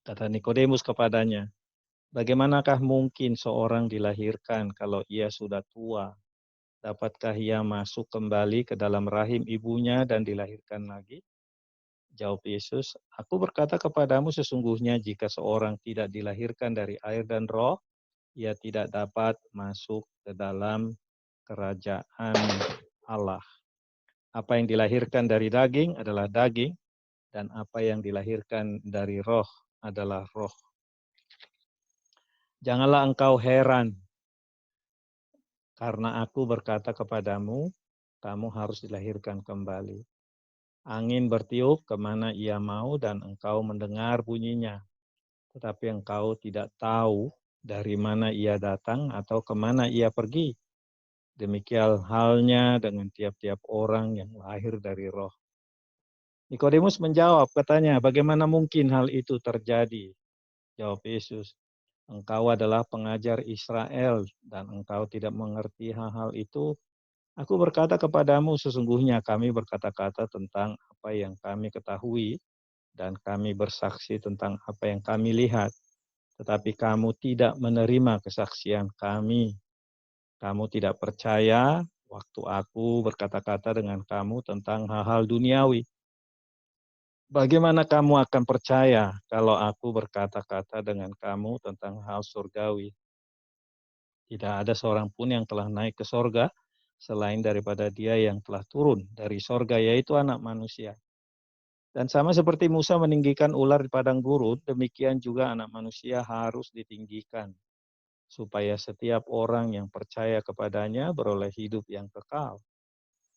Kata Nikodemus kepadanya, bagaimanakah mungkin seorang dilahirkan kalau ia sudah tua? Dapatkah ia masuk kembali ke dalam rahim ibunya dan dilahirkan lagi? Jawab Yesus, aku berkata kepadamu sesungguhnya jika seorang tidak dilahirkan dari air dan roh, ia tidak dapat masuk ke dalam kerajaan Allah. Apa yang dilahirkan dari daging adalah daging, dan apa yang dilahirkan dari roh adalah roh. Janganlah engkau heran, karena aku berkata kepadamu, kamu harus dilahirkan kembali. Angin bertiup kemana ia mau dan engkau mendengar bunyinya. Tetapi engkau tidak tahu dari mana ia datang atau kemana ia pergi. Demikian halnya dengan tiap-tiap orang yang lahir dari roh. Nikodemus menjawab, katanya, bagaimana mungkin hal itu terjadi? Jawab Yesus, engkau adalah pengajar Israel dan engkau tidak mengerti hal-hal itu. Aku berkata kepadamu, sesungguhnya kami berkata-kata tentang apa yang kami ketahui dan kami bersaksi tentang apa yang kami lihat. Tetapi kamu tidak menerima kesaksian kami. Kamu tidak percaya waktu aku berkata-kata dengan kamu tentang hal-hal duniawi. Bagaimana kamu akan percaya kalau aku berkata-kata dengan kamu tentang hal surgawi? Tidak ada seorang pun yang telah naik ke sorga selain daripada dia yang telah turun dari sorga, yaitu anak manusia. Dan sama seperti Musa meninggikan ular di padang gurun, demikian juga anak manusia harus ditinggikan, supaya setiap orang yang percaya kepadanya beroleh hidup yang kekal.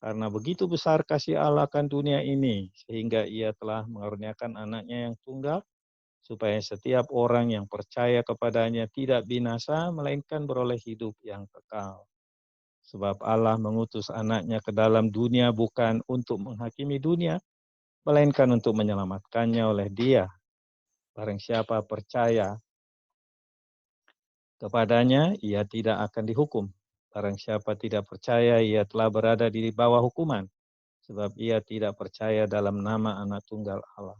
Karena begitu besar kasih Allah akan dunia ini, sehingga ia telah mengaruniakan anaknya yang tunggal, supaya setiap orang yang percaya kepadanya tidak binasa, melainkan beroleh hidup yang kekal. Sebab Allah mengutus anaknya ke dalam dunia bukan untuk menghakimi dunia, melainkan untuk menyelamatkannya oleh dia. Barang siapa percaya kepadanya, ia tidak akan dihukum. Barang siapa tidak percaya, ia telah berada di bawah hukuman, sebab ia tidak percaya dalam nama anak tunggal Allah.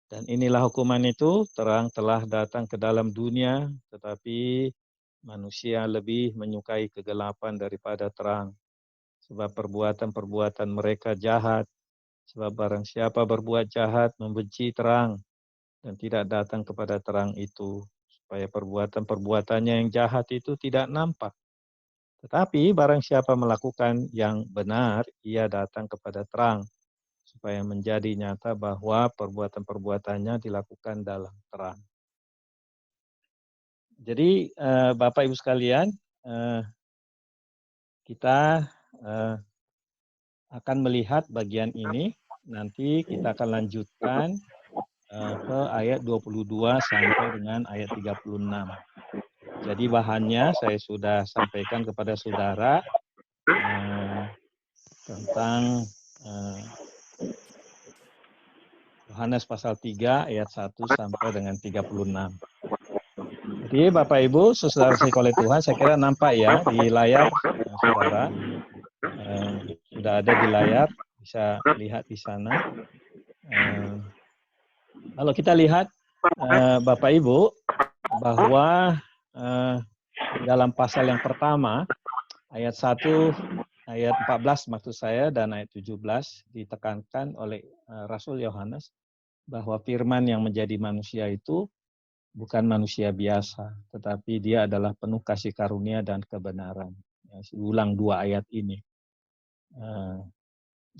Dan inilah hukuman itu, terang telah datang ke dalam dunia, tetapi manusia lebih menyukai kegelapan daripada terang, sebab perbuatan-perbuatan mereka jahat. Sebab barang siapa berbuat jahat membenci terang dan tidak datang kepada terang itu, supaya perbuatan-perbuatannya yang jahat itu tidak nampak. Tetapi barang siapa melakukan yang benar, ia datang kepada terang, supaya menjadi nyata bahwa perbuatan-perbuatannya dilakukan dalam terang. Jadi Bapak Ibu sekalian, kita akan melihat bagian ini, nanti kita akan lanjutkan ke ayat 22 sampai dengan ayat 36. Jadi bahannya saya sudah sampaikan kepada saudara tentang Yohanes pasal 3 ayat 1 sampai dengan 36. Jadi Bapak Ibu, saudara saya oleh Tuhan, saya kira nampak ya di layar saudara. Sudah ada di layar, bisa lihat di sana. Kalau kita lihat Bapak Ibu, bahwa dalam pasal yang pertama, ayat 1, ayat 14 maksud saya, dan ayat 17 ditekankan oleh Rasul Yohanes, bahwa firman yang menjadi manusia itu bukan manusia biasa, tetapi dia adalah penuh kasih karunia dan kebenaran. Ulang 2 ayat ini.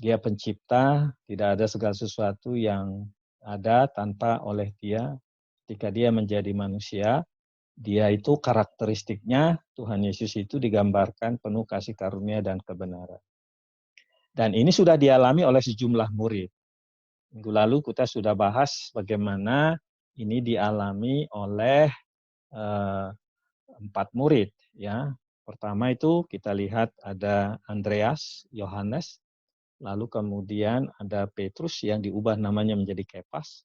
Dia pencipta, tidak ada segala sesuatu yang ada tanpa oleh dia. Ketika dia menjadi manusia, dia itu karakteristiknya, Tuhan Yesus itu digambarkan penuh kasih karunia dan kebenaran. Dan ini sudah dialami oleh sejumlah murid. Minggu lalu kita sudah bahas bagaimana ini dialami oleh 4 murid. Ya. Pertama itu kita lihat ada Andreas, Yohanes, lalu kemudian ada Petrus yang diubah namanya menjadi Kepas,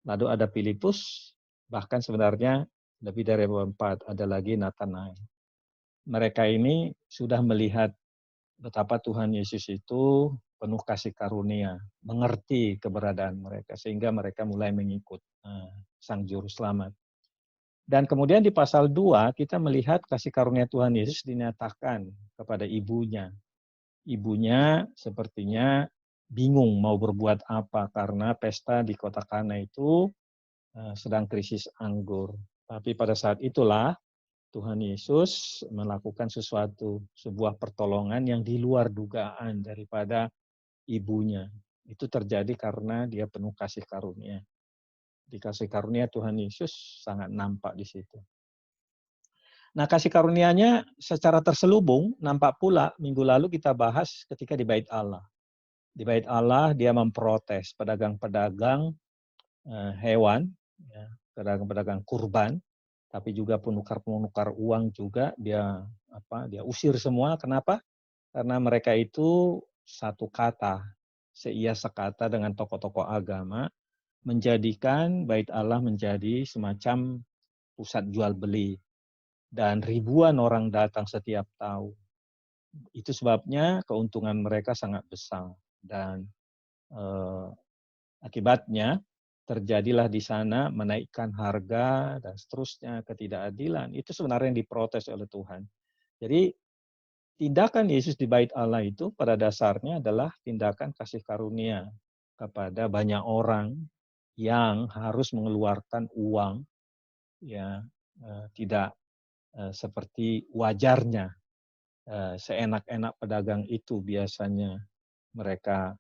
lalu ada Filipus, bahkan sebenarnya lebih dari 4, ada lagi Nathanael. Mereka ini sudah melihat betapa Tuhan Yesus itu penuh kasih karunia, mengerti keberadaan mereka, sehingga mereka mulai mengikut. Sang Juru Selamat. Dan kemudian di pasal 2 kita melihat kasih karunia Tuhan Yesus dinyatakan kepada ibunya. Ibunya sepertinya bingung mau berbuat apa karena pesta di kota Kana itu sedang krisis anggur. Tapi pada saat itulah Tuhan Yesus melakukan sesuatu, sebuah pertolongan yang di luar dugaan daripada ibunya. Itu terjadi karena dia penuh kasih karunia. Di kasih karunia Tuhan Yesus sangat nampak di situ. Nah, kasih karunia-Nya secara terselubung nampak pula minggu lalu kita bahas ketika di Bait Allah. Di Bait Allah dia memprotes pedagang-pedagang hewan, ya, pedagang-pedagang kurban, tapi juga penukar-penukar uang juga dia usir semua. Kenapa? Karena mereka itu satu kata, seia sekata dengan tokoh-tokoh agama, menjadikan Bait Allah menjadi semacam pusat jual beli. Dan ribuan orang datang setiap tahun. Itu sebabnya keuntungan mereka sangat besar. Dan akibatnya terjadilah di sana menaikkan harga dan seterusnya, ketidakadilan. Itu sebenarnya yang diprotes oleh Tuhan. Jadi tindakan Yesus di Bait Allah itu pada dasarnya adalah tindakan kasih karunia kepada banyak orang yang harus mengeluarkan uang, ya, tidak seperti wajarnya. Seenak-enak pedagang itu biasanya mereka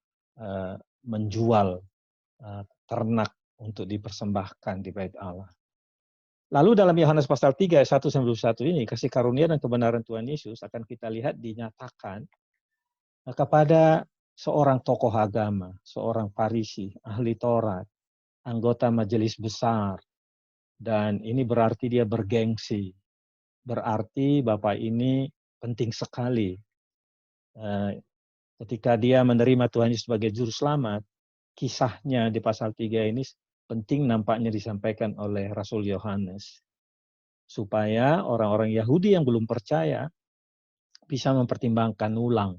menjual ternak untuk dipersembahkan di Bait Allah. Lalu dalam Yohanes pasal 3 ayat 1-21 ini, kasih karunia dan kebenaran Tuhan Yesus akan kita lihat dinyatakan kepada seorang tokoh agama, seorang Farisi, ahli Taurat, anggota majelis besar, dan ini berarti dia bergengsi. Berarti Bapak ini penting sekali. Ketika dia menerima Tuhan Yesus sebagai Juru Selamat, kisahnya di pasal 3 ini penting nampaknya disampaikan oleh Rasul Yohanes. Supaya orang-orang Yahudi yang belum percaya bisa mempertimbangkan ulang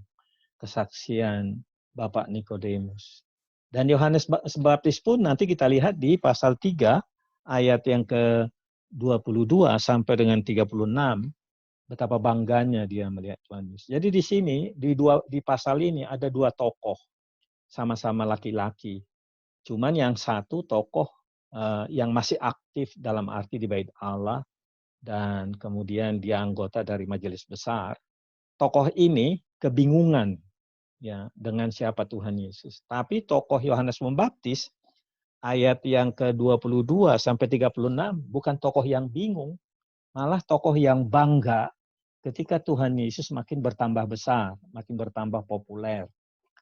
kesaksian Bapak Nikodemus. Dan Yohanes Baptis pun nanti kita lihat di pasal 3 ayat yang ke-22 sampai dengan 36, betapa bangganya dia melihat Tuhan Yesus. Jadi di sini di pasal ini ada dua tokoh sama-sama laki-laki. Cuman yang satu tokoh yang masih aktif dalam arti di Bait Allah dan kemudian dia anggota dari majelis besar. Tokoh ini kebingungan ya dengan siapa Tuhan Yesus. Tapi tokoh Yohanes Pembaptis ayat yang ke-22 sampai 36 bukan tokoh yang bingung, malah tokoh yang bangga ketika Tuhan Yesus makin bertambah besar, makin bertambah populer.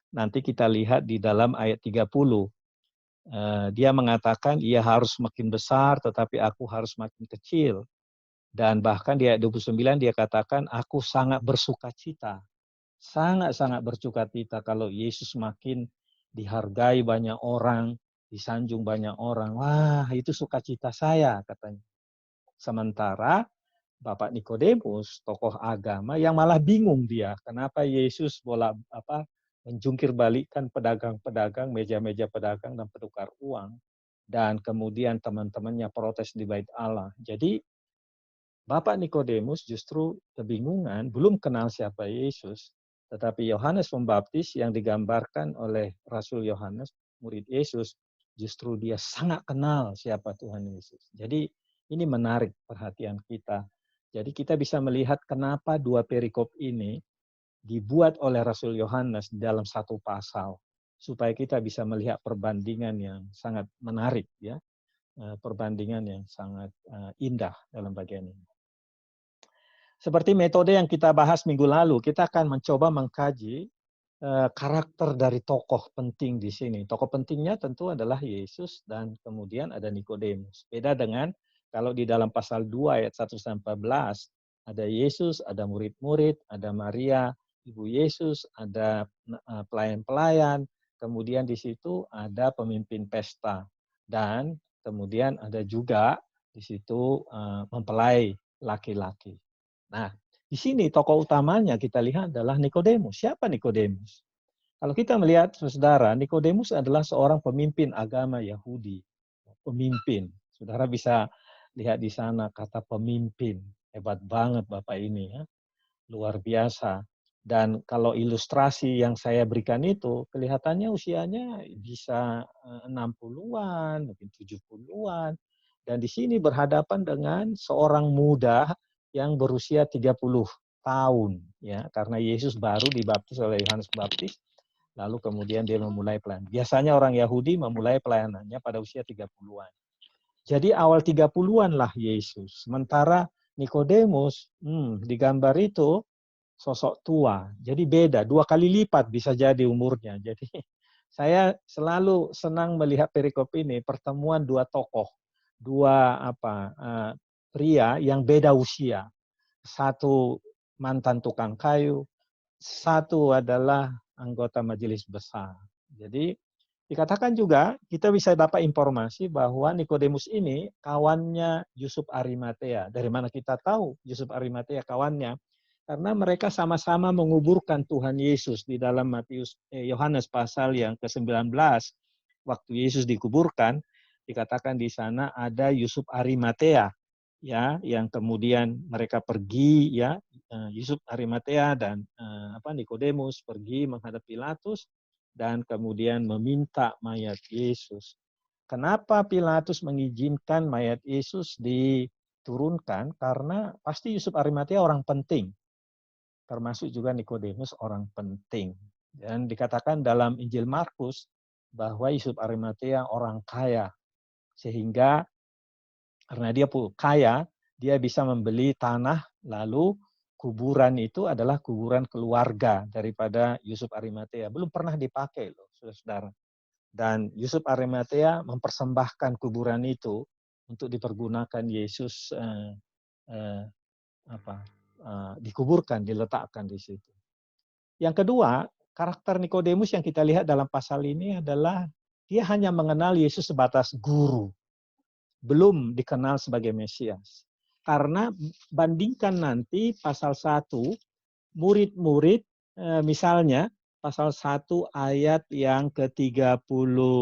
Nanti kita lihat di dalam ayat 30. Dia mengatakan ia harus makin besar tetapi aku harus makin kecil. Dan bahkan di ayat 29 dia katakan aku sangat bersukacita. Sangat-sangat bersukacita kalau Yesus makin dihargai banyak orang, disanjung banyak orang. Wah, itu sukacita saya katanya. Sementara Bapak Nikodemus, tokoh agama yang malah bingung dia, kenapa Yesus menjungkir balikkan pedagang-pedagang, meja-meja pedagang dan penukar uang, dan kemudian teman-temannya protes di Bait Allah. Jadi Bapak Nikodemus justru kebingungan, belum kenal siapa Yesus, tetapi Yohanes Pembaptis yang digambarkan oleh Rasul Yohanes, murid Yesus, justru dia sangat kenal siapa Tuhan Yesus. Jadi ini menarik perhatian kita. Jadi kita bisa melihat kenapa dua perikop ini dibuat oleh Rasul Yohanes dalam satu pasal, supaya kita bisa melihat perbandingan yang sangat menarik, ya, perbandingan yang sangat indah dalam bagian ini. Seperti metode yang kita bahas minggu lalu, kita akan mencoba mengkaji karakter dari tokoh penting di sini. Tokoh pentingnya tentu adalah Yesus dan kemudian ada Nikodemus. Beda dengan kalau di dalam pasal 2 ayat 1-14 ada Yesus, ada murid-murid, ada Maria, ibu Yesus, ada pelayan-pelayan, kemudian di situ ada pemimpin pesta dan kemudian ada juga di situ mempelai laki-laki. Nah, di sini tokoh utamanya kita lihat adalah Nikodemus. Siapa Nikodemus? Kalau kita melihat, saudara, Nikodemus adalah seorang pemimpin agama Yahudi. Pemimpin. Saudara bisa lihat di sana kata pemimpin. Hebat banget Bapak ini ya. Luar biasa. Dan kalau ilustrasi yang saya berikan itu, kelihatannya usianya bisa 60-an, mungkin 70-an. Dan di sini berhadapan dengan seorang muda yang berusia 30 tahun. Ya, karena Yesus baru dibaptis oleh Yohanes Baptis, lalu kemudian dia memulai pelayanan. Biasanya orang Yahudi memulai pelayanannya pada usia 30-an. Jadi awal 30-an lah Yesus. Sementara Nikodemus, di gambar itu sosok tua. Jadi beda, 2 kali lipat bisa jadi umurnya. Jadi saya selalu senang melihat perikop ini, pertemuan dua tokoh, pria yang beda usia. Satu mantan tukang kayu, satu adalah anggota majelis besar. Jadi dikatakan juga kita bisa dapat informasi bahwa Nikodemus ini kawannya Yusuf Arimatea. Dari mana kita tahu Yusuf Arimatea kawannya? Karena mereka sama-sama menguburkan Tuhan Yesus di dalam Yohanes pasal yang ke-19. Waktu Yesus dikuburkan, dikatakan di sana ada Yusuf Arimatea, ya, yang kemudian mereka pergi, ya, Yusuf Arimatea dan Nikodemus pergi menghadap Pilatus dan kemudian meminta mayat Yesus. Kenapa Pilatus mengizinkan mayat Yesus diturunkan? Karena pasti Yusuf Arimatea orang penting, termasuk juga Nikodemus orang penting. Dan dikatakan dalam Injil Markus bahwa Yusuf Arimatea orang kaya, sehingga karena dia kaya, dia bisa membeli tanah, lalu kuburan itu adalah kuburan keluarga daripada Yusuf Arimatea. Belum pernah dipakai loh, saudara-saudara. Dan Yusuf Arimatea mempersembahkan kuburan itu untuk dipergunakan Yesus dikuburkan, diletakkan di situ. Yang kedua, karakter Nikodemus yang kita lihat dalam pasal ini adalah dia hanya mengenal Yesus sebatas guru, belum dikenal sebagai Mesias. Karena bandingkan nanti pasal 1, murid-murid, misalnya pasal 1 ayat yang ke-41,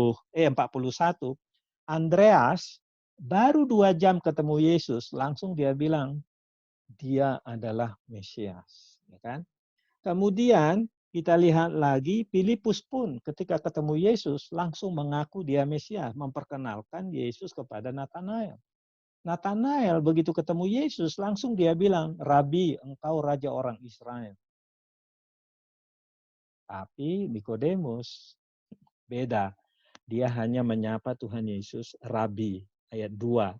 Andreas baru 2 jam ketemu Yesus, langsung dia bilang dia adalah Mesias, ya kan? Kemudian kita lihat lagi Filipus pun ketika ketemu Yesus langsung mengaku dia Mesias, memperkenalkan Yesus kepada Natanael. Natanael begitu ketemu Yesus langsung dia bilang, "Rabi, engkau raja orang Israel." Tapi Nikodemus beda. Dia hanya menyapa Tuhan Yesus, Rabi. Ayat 2.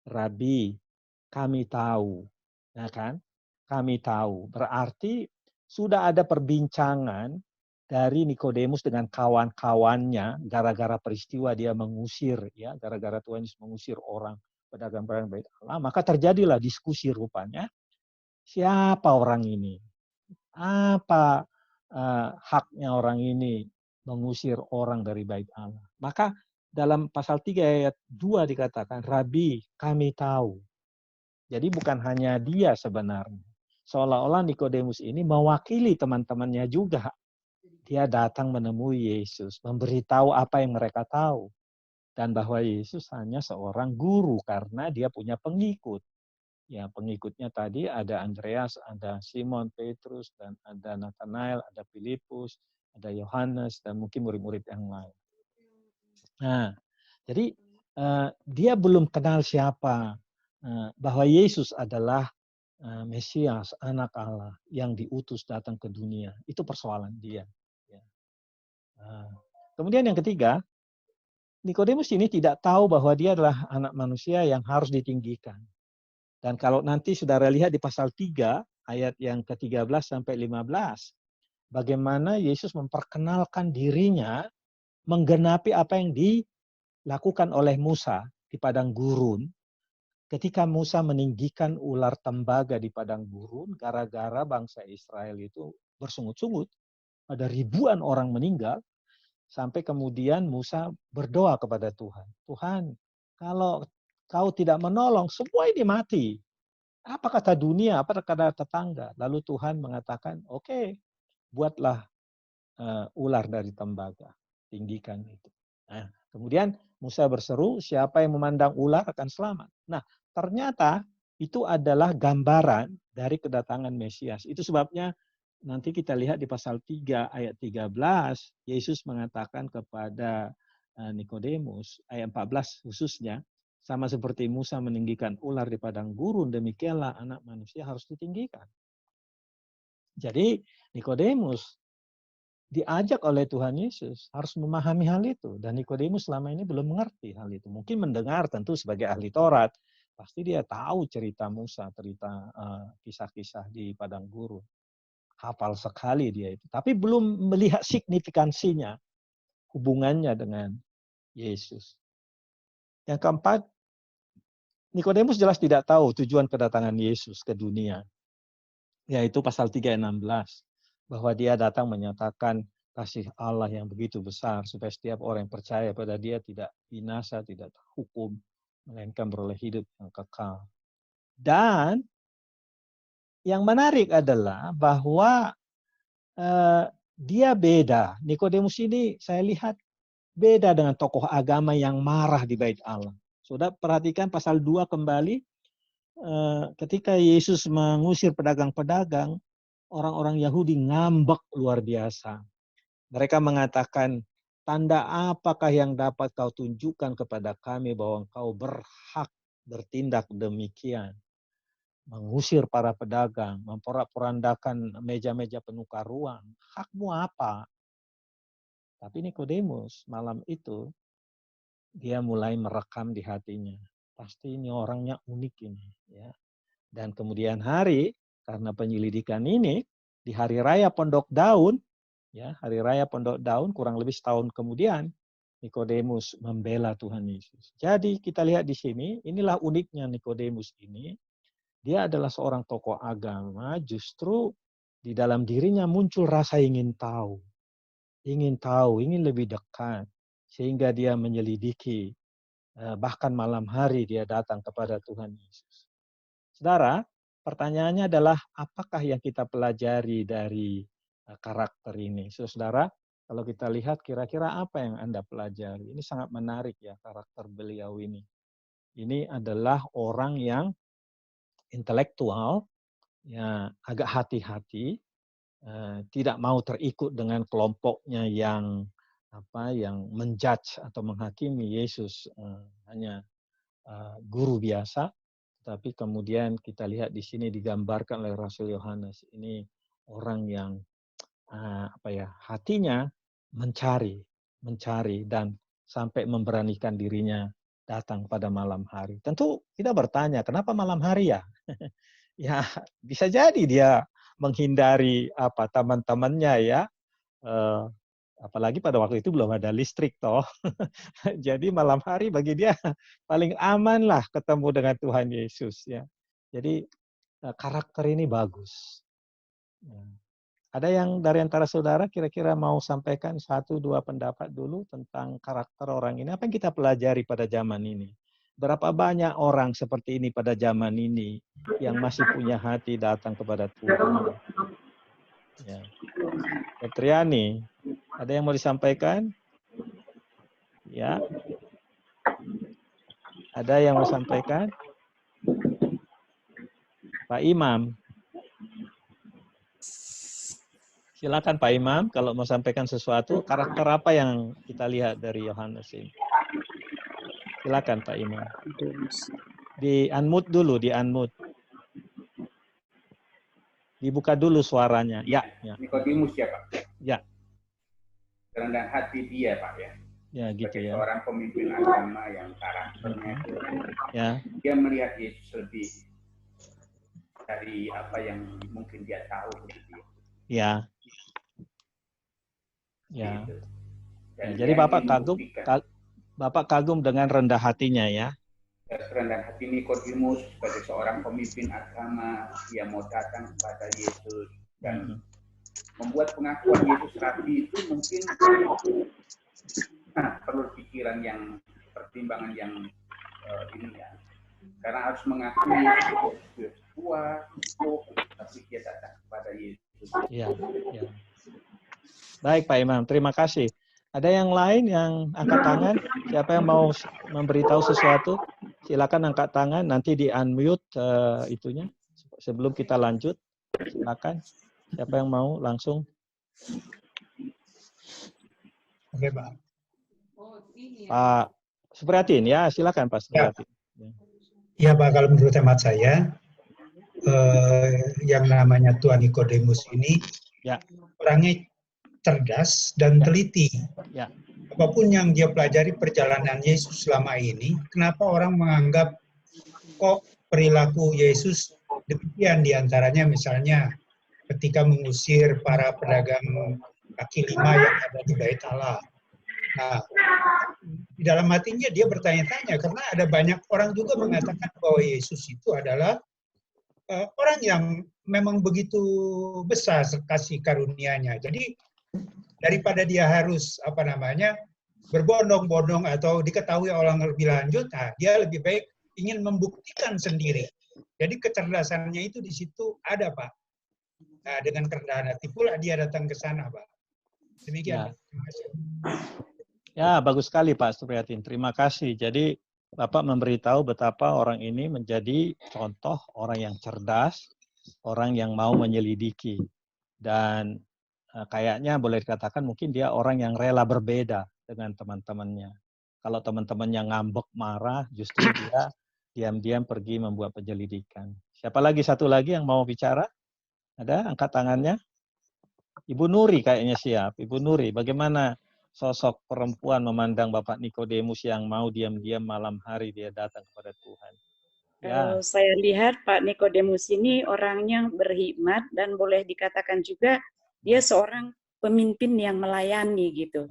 Rabi, kami tahu. Ya kan? Kami tahu. Berarti sudah ada perbincangan dari Nikodemus dengan kawan-kawannya gara-gara peristiwa dia mengusir, ya, gara-gara Tuhan Yesus mengusir orang pedagang barang bait Allah, maka terjadilah diskusi rupanya. Siapa orang ini? Apa haknya orang ini mengusir orang dari bait Allah? Maka dalam pasal 3 ayat 2 dikatakan, Rabi, kami tahu. Jadi bukan hanya dia sebenarnya. Seolah-olah Nikodemus ini mewakili teman-temannya juga. Dia datang menemui Yesus, memberitahu apa yang mereka tahu. Dan bahwa Yesus hanya seorang guru karena dia punya pengikut. Ya, pengikutnya tadi ada Andreas, ada Simon Petrus, dan ada Nathanael, ada Filipus, ada Yohanes, dan mungkin murid-murid yang lain. Nah, jadi dia belum kenal siapa, bahwa Yesus adalah Mesias, anak Allah yang diutus datang ke dunia. Itu persoalan dia. Ya. Kemudian yang ketiga, Nikodemus ini tidak tahu bahwa dia adalah anak manusia yang harus ditinggikan. Dan kalau nanti saudara lihat di pasal 3, ayat yang ke-13 sampai 15, bagaimana Yesus memperkenalkan dirinya menggenapi apa yang dilakukan oleh Musa di padang gurun. Ketika Musa meninggikan ular tembaga di padang gurun, gara-gara bangsa Israel itu bersungut-sungut, ada ribuan orang meninggal, sampai kemudian Musa berdoa kepada Tuhan. Tuhan, kalau kau tidak menolong, semua ini mati. Apa kata dunia, apa kata tetangga? Lalu Tuhan mengatakan, oke, buatlah ular dari tembaga, tinggikan itu. Nah, Kemudian Musa berseru, siapa yang memandang ular akan selamat. Nah, ternyata itu adalah gambaran dari kedatangan Mesias. Itu sebabnya nanti kita lihat di pasal 3 ayat 13, Yesus mengatakan kepada Nikodemus, ayat 14 khususnya, sama seperti Musa meninggikan ular di padang gurun, demikianlah anak manusia harus ditinggikan. Jadi Nikodemus diajak oleh Tuhan Yesus harus memahami hal itu, dan Nikodemus selama ini belum mengerti hal itu. Mungkin mendengar, tentu sebagai ahli Taurat pasti dia tahu cerita Musa, cerita kisah-kisah di padang gurun, hafal sekali dia itu, tapi belum melihat signifikansinya, hubungannya dengan Yesus. Yang keempat, Nikodemus jelas tidak tahu tujuan kedatangan Yesus ke dunia, yaitu pasal 3 ayat 16, bahwa dia datang menyatakan kasih Allah yang begitu besar, supaya setiap orang yang percaya pada dia tidak binasa, tidak terhukum, melainkan beroleh hidup yang kekal. Dan yang menarik adalah bahwa dia beda. Nikodemus ini saya lihat beda dengan tokoh agama yang marah di bait Allah. Saudara perhatikan pasal 2 kembali, ketika Yesus mengusir pedagang-pedagang, orang-orang Yahudi ngambek luar biasa. Mereka mengatakan, tanda apakah yang dapat kau tunjukkan kepada kami bahwa engkau berhak bertindak demikian? Mengusir para pedagang, memporak-porandakan meja-meja penukar uang. Hakmu apa? Tapi Nikodemus malam itu, dia mulai merekam di hatinya. Pasti ini orangnya unik ini. Ya. Dan kemudian hari, karena penyelidikan ini, di hari raya Pondok Daun, ya, hari raya Pondok Daun kurang lebih setahun kemudian, Nikodemus membela Tuhan Yesus. Jadi kita lihat di sini, inilah uniknya Nikodemus ini. Dia adalah seorang tokoh agama, justru di dalam dirinya muncul rasa ingin tahu, ingin lebih dekat, sehingga dia menyelidiki, bahkan malam hari dia datang kepada Tuhan Yesus. Saudara, pertanyaannya adalah apakah yang kita pelajari dari karakter ini? Saudara, kalau kita lihat kira-kira apa yang Anda pelajari? Ini sangat menarik ya karakter beliau ini. Ini adalah orang yang intelektual, ya agak hati-hati, tidak mau terikut dengan kelompoknya yang menjudge atau menghakimi Yesus hanya guru biasa. Tapi kemudian kita lihat di sini digambarkan oleh Rasul Yohanes, ini orang yang hatinya mencari dan sampai memberanikan dirinya datang pada malam hari. Tentu kita bertanya, kenapa malam hari ya? Ya bisa jadi dia menghindari teman-temannya ya. Apalagi pada waktu itu belum ada listrik toh. Jadi malam hari bagi dia paling aman lah ketemu dengan Tuhan Yesus ya. Jadi karakter ini bagus. Ada yang dari antara saudara kira-kira mau sampaikan 1-2 pendapat dulu tentang karakter orang ini? Apa yang kita pelajari pada zaman ini? Berapa banyak orang seperti ini pada zaman ini yang masih punya hati datang kepada Tuhan? Ya. Petriani, ada yang mau disampaikan? Ya. Ada yang mau sampaikan? Pak Imam. Silakan Pak Imam, kalau mau sampaikan sesuatu, karakter apa yang kita lihat dari Yohanes ini? Silakan Pak Imam. Di unmute dulu, di unmute. Dibuka dulu suaranya. Ya. Nikodemus ya Pak? Ya. Kerendahan hati dia Pak ya? Ya gitu sebagai ya. seorang pemimpin agama yang karakternya ya. Dia melihat Yesus lebih dari apa yang mungkin dia tahu gitu. Ya. Ya. Gitu. Ya, jadi Bapak kagum dengan rendah hatinya ya. Kerendahan hati Nikodemus sebagai seorang pemimpin agama yang mau datang kepada Yesus dan membuat pengakuan Yesus rabi itu mungkin perlu pikiran yang pertimbangan yang ini ya. Karena harus mengakui Yesus kuat, tapi dia datang kepada Yesus. Iya, ya. Baik Pak Imam, terima kasih. Ada yang lain yang angkat tangan? Siapa yang mau memberitahu sesuatu? Silakan angkat tangan, nanti di-unmute itunya. Sebelum kita lanjut, silakan. Siapa yang mau langsung? Oke, Pak. Pak Supriyatin, ya silakan Pak Supriyatin. Ya, Pak, kalau menurut hemat saya, yang namanya Tuan Nikodemus ini orangnya cerdas dan teliti. Apapun yang dia pelajari perjalanan Yesus selama ini, kenapa orang menganggap kok perilaku Yesus demikian, diantaranya misalnya ketika mengusir para pedagang kaki lima yang ada di Bait Allah. Nah, di dalam hatinya dia bertanya-tanya karena ada banyak orang juga mengatakan bahwa Yesus itu adalah orang yang memang begitu besar kasih karunia-Nya. Jadi daripada dia harus berbondong-bondong atau diketahui orang lebih lanjut, nah, dia lebih baik ingin membuktikan sendiri. Jadi kecerdasannya itu di situ ada, Pak. Nah, dengan kerendahan hati pula dia datang ke sana, Pak. Demikian, Pak. Terima kasih. Ya, bagus sekali Pak Supriyatin. Terima kasih. Jadi Bapak memberitahu betapa orang ini menjadi contoh orang yang cerdas, orang yang mau menyelidiki. Dan kayaknya boleh dikatakan mungkin dia orang yang rela berbeda dengan teman-temannya. Kalau teman-temannya ngambek, marah, justru dia diam-diam pergi membuat penyelidikan. Siapa lagi, satu lagi yang mau bicara? Ada? Angkat tangannya. Ibu Nuri kayaknya siap. Ibu Nuri, bagaimana sosok perempuan memandang Bapak Nikodemus yang mau diam-diam malam hari dia datang kepada Tuhan? Kalau saya lihat Pak Nikodemus ini orangnya berhikmat dan boleh dikatakan juga dia seorang pemimpin yang melayani gitu.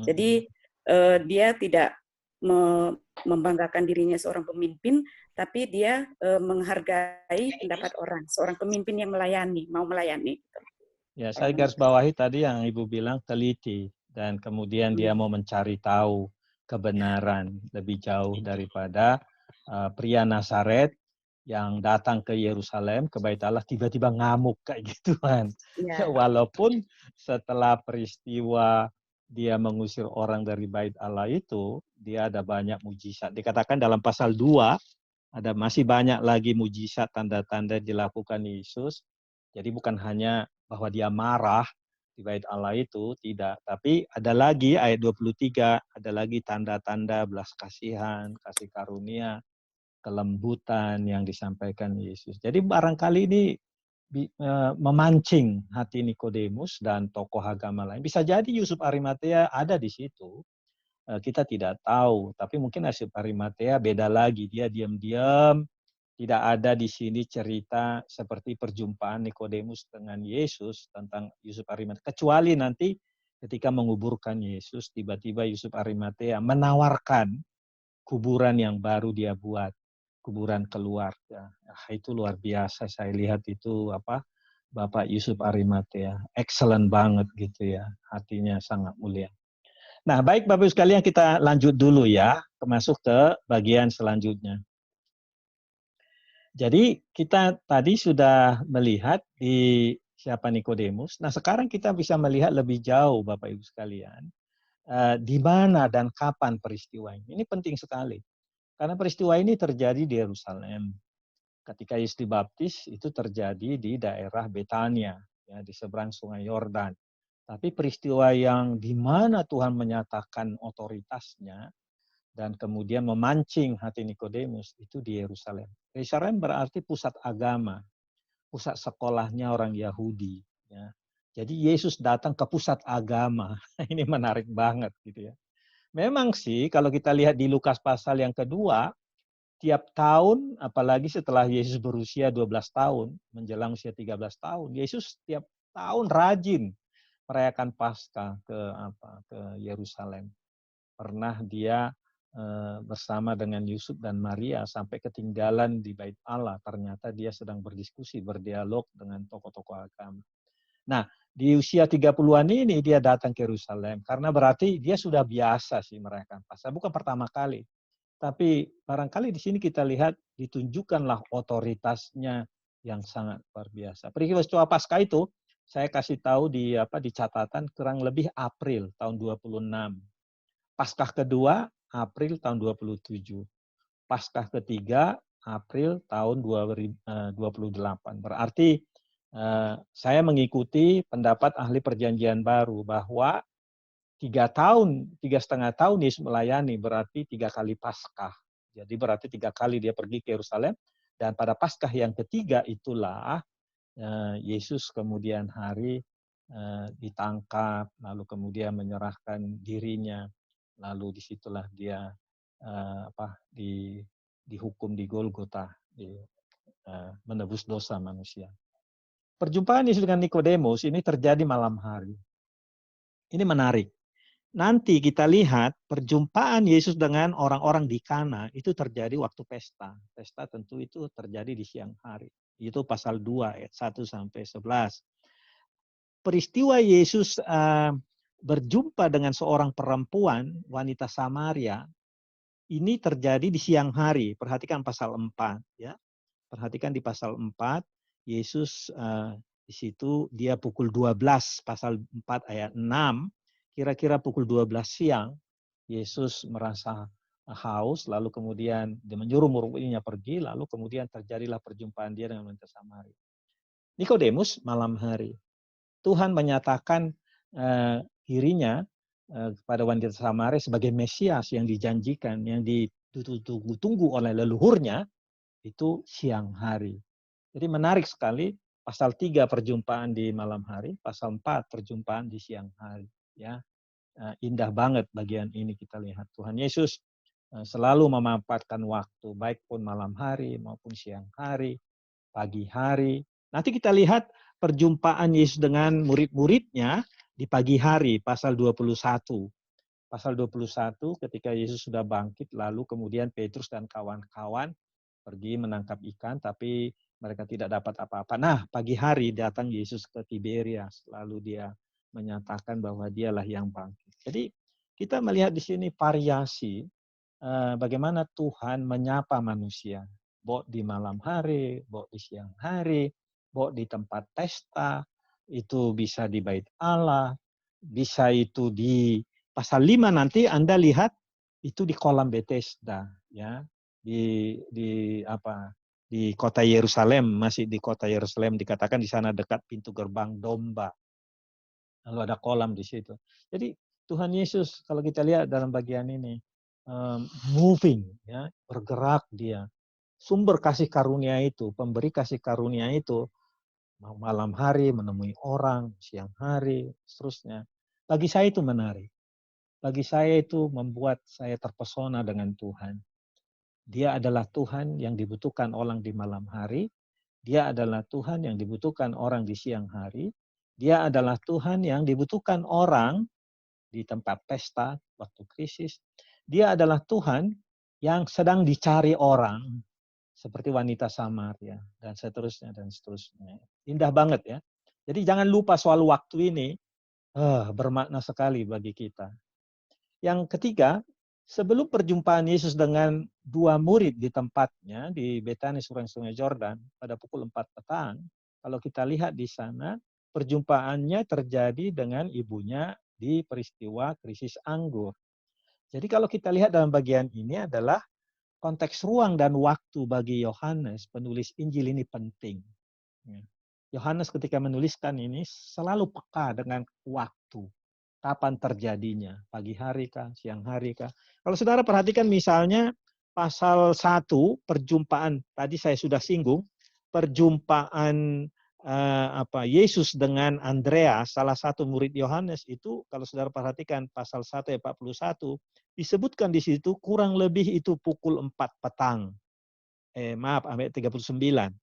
Jadi dia tidak membanggakan dirinya seorang pemimpin, tapi dia menghargai pendapat orang, seorang pemimpin yang melayani, mau melayani. Ya, saya garis bawahi tadi yang Ibu bilang teliti dan kemudian dia mau mencari tahu kebenaran lebih jauh daripada pria Nazaret yang datang ke Yerusalem, ke Bait Allah, tiba-tiba ngamuk kayak gitu kan. Ya. Walaupun setelah peristiwa dia mengusir orang dari Bait Allah itu, dia ada banyak mujizat. Dikatakan dalam pasal 2, ada masih banyak lagi mujizat, tanda-tanda dilakukan Yesus. Jadi bukan hanya bahwa dia marah di Bait Allah itu, tidak. Tapi ada lagi ayat 23, ada lagi tanda-tanda belas kasihan, kasih karunia, kelembutan yang disampaikan Yesus. Jadi barangkali ini memancing hati Nikodemus dan tokoh agama lain. Bisa jadi Yusuf Arimatea ada di situ. Kita tidak tahu, tapi mungkin Yusuf Arimatea beda lagi. Dia diam-diam, tidak ada di sini cerita seperti perjumpaan Nikodemus dengan Yesus tentang Yusuf Arimatea. Kecuali nanti ketika menguburkan Yesus, tiba-tiba Yusuf Arimatea menawarkan kuburan yang baru dia buat, kuburan keluarga. Itu luar biasa, saya lihat itu Bapak Yusuf Arimatea, excellent banget gitu ya, hatinya sangat mulia. Nah, baik Bapak sekalian, kita lanjut dulu ya, masuk ke bagian selanjutnya. Jadi kita tadi sudah melihat di siapa Nikodemus. Nah, sekarang kita bisa melihat lebih jauh Bapak Ibu sekalian, di mana dan kapan peristiwa ini. Ini penting sekali. Karena peristiwa ini terjadi di Yerusalem. Ketika Yesus dibaptis itu terjadi di daerah Betania, ya, di seberang Sungai Yordan. Tapi peristiwa yang di mana Tuhan menyatakan otoritasnya dan kemudian memancing hati Nikodemus itu di Yerusalem. Yerusalem berarti pusat agama, pusat sekolahnya orang Yahudi. Ya. Jadi Yesus datang ke pusat agama. Ini menarik banget gitu ya. Memang sih kalau kita lihat di Lukas pasal yang kedua, tiap tahun, apalagi setelah Yesus berusia 12 tahun, menjelang usia 13 tahun, Yesus tiap tahun rajin merayakan Paskah ke Yerusalem. Pernah dia bersama dengan Yusuf dan Maria sampai ketinggalan di Bait Allah. Ternyata dia sedang berdiskusi, berdialog dengan tokoh-tokoh agama. Nah, di usia 30-an ini dia datang ke Yerusalem karena berarti dia sudah biasa sih merayakan Paskah. Bukan pertama kali. Tapi barangkali di sini kita lihat ditunjukkanlah otoritasnya yang sangat luar biasa. Peristiwa Paskah itu Saya kasih tahu di catatan kurang lebih April tahun 26. Paskah kedua April tahun 27. Paskah ketiga April tahun 2028. Berarti saya mengikuti pendapat ahli perjanjian baru bahwa 3,5 tahun Yesus melayani, berarti 3 kali Paskah. Jadi berarti 3 kali dia pergi ke Yerusalem, dan pada Paskah yang ketiga itulah Yesus kemudian hari ditangkap, lalu kemudian menyerahkan dirinya, lalu disitulah dia dihukum di Golgota, menebus dosa manusia. Perjumpaan Yesus dengan Nikodemus ini terjadi malam hari. Ini menarik. Nanti kita lihat perjumpaan Yesus dengan orang-orang di Kana itu terjadi waktu pesta. Pesta tentu itu terjadi di siang hari. Itu pasal 2 ayat 1 sampai 11. Peristiwa Yesus berjumpa dengan seorang perempuan, wanita Samaria, ini terjadi di siang hari. Perhatikan pasal 4 ya. Perhatikan di pasal 4, Yesus di situ dia pukul 12, pasal 4 ayat 6, kira-kira pukul 12 siang, Yesus merasa haus, lalu kemudian dia menyuruh murid-muridnya pergi, lalu kemudian terjadilah perjumpaan dia dengan wanita Samaria. Nikodemus malam hari. Tuhan menyatakan dirinya kepada wanita Samaria sebagai Mesias yang dijanjikan, yang ditunggu-tunggu oleh leluhurnya, itu siang hari. Jadi menarik sekali, pasal 3 perjumpaan di malam hari, pasal 4 perjumpaan di siang hari. Ya, indah banget bagian ini kita lihat. Tuhan Yesus selalu memanfaatkan waktu, baik pun malam hari maupun siang hari, pagi hari. Nanti kita lihat perjumpaan Yesus dengan murid-muridnya di pagi hari, pasal 21. Pasal 21 ketika Yesus sudah bangkit, lalu kemudian Petrus dan kawan-kawan pergi menangkap ikan, tapi mereka tidak dapat apa-apa. Nah, pagi hari datang Yesus ke Tiberias, lalu dia menyatakan bahwa dialah yang bangkit. Jadi kita melihat di sini variasi bagaimana Tuhan menyapa manusia. Baik di malam hari, baik di siang hari, baik di tempat pesta, itu bisa di bait Allah, bisa itu di pasal 5 nanti Anda lihat itu di kolam Bethesda, ya, di kota Yerusalem, masih di kota Yerusalem, dikatakan di sana dekat pintu gerbang domba. Lalu ada kolam di situ. Jadi Tuhan Yesus kalau kita lihat dalam bagian ini moving, ya, bergerak dia. Sumber kasih karunia itu, pemberi kasih karunia itu malam hari menemui orang, siang hari, seterusnya. Bagi saya itu menarik. Bagi saya itu membuat saya terpesona dengan Tuhan. Dia adalah Tuhan yang dibutuhkan orang di malam hari. Dia adalah Tuhan yang dibutuhkan orang di siang hari. Dia adalah Tuhan yang dibutuhkan orang di tempat pesta, waktu krisis. Dia adalah Tuhan yang sedang dicari orang, seperti wanita Samaria, dan seterusnya, dan seterusnya. Indah banget ya. Jadi jangan lupa soal waktu ini, bermakna sekali bagi kita. Yang ketiga, sebelum perjumpaan Yesus dengan 2 murid di tempatnya, di Betani seberang Sungai Yordan, pada pukul 4 petang, kalau kita lihat di sana, perjumpaannya terjadi dengan ibunya di peristiwa krisis anggur. Jadi kalau kita lihat dalam bagian ini adalah konteks ruang dan waktu bagi Yohanes, penulis Injil ini penting. Yohanes ketika menuliskan ini selalu peka dengan waktu. Kapan terjadinya? Pagi hari kah? Siang hari kah? Kalau saudara perhatikan misalnya pasal 1, perjumpaan, tadi saya sudah singgung, perjumpaan Yesus dengan Andreas, salah satu murid Yohanes itu, kalau saudara perhatikan pasal 1 ayat 41, disebutkan di situ kurang lebih itu pukul 4 petang. Ayat 39.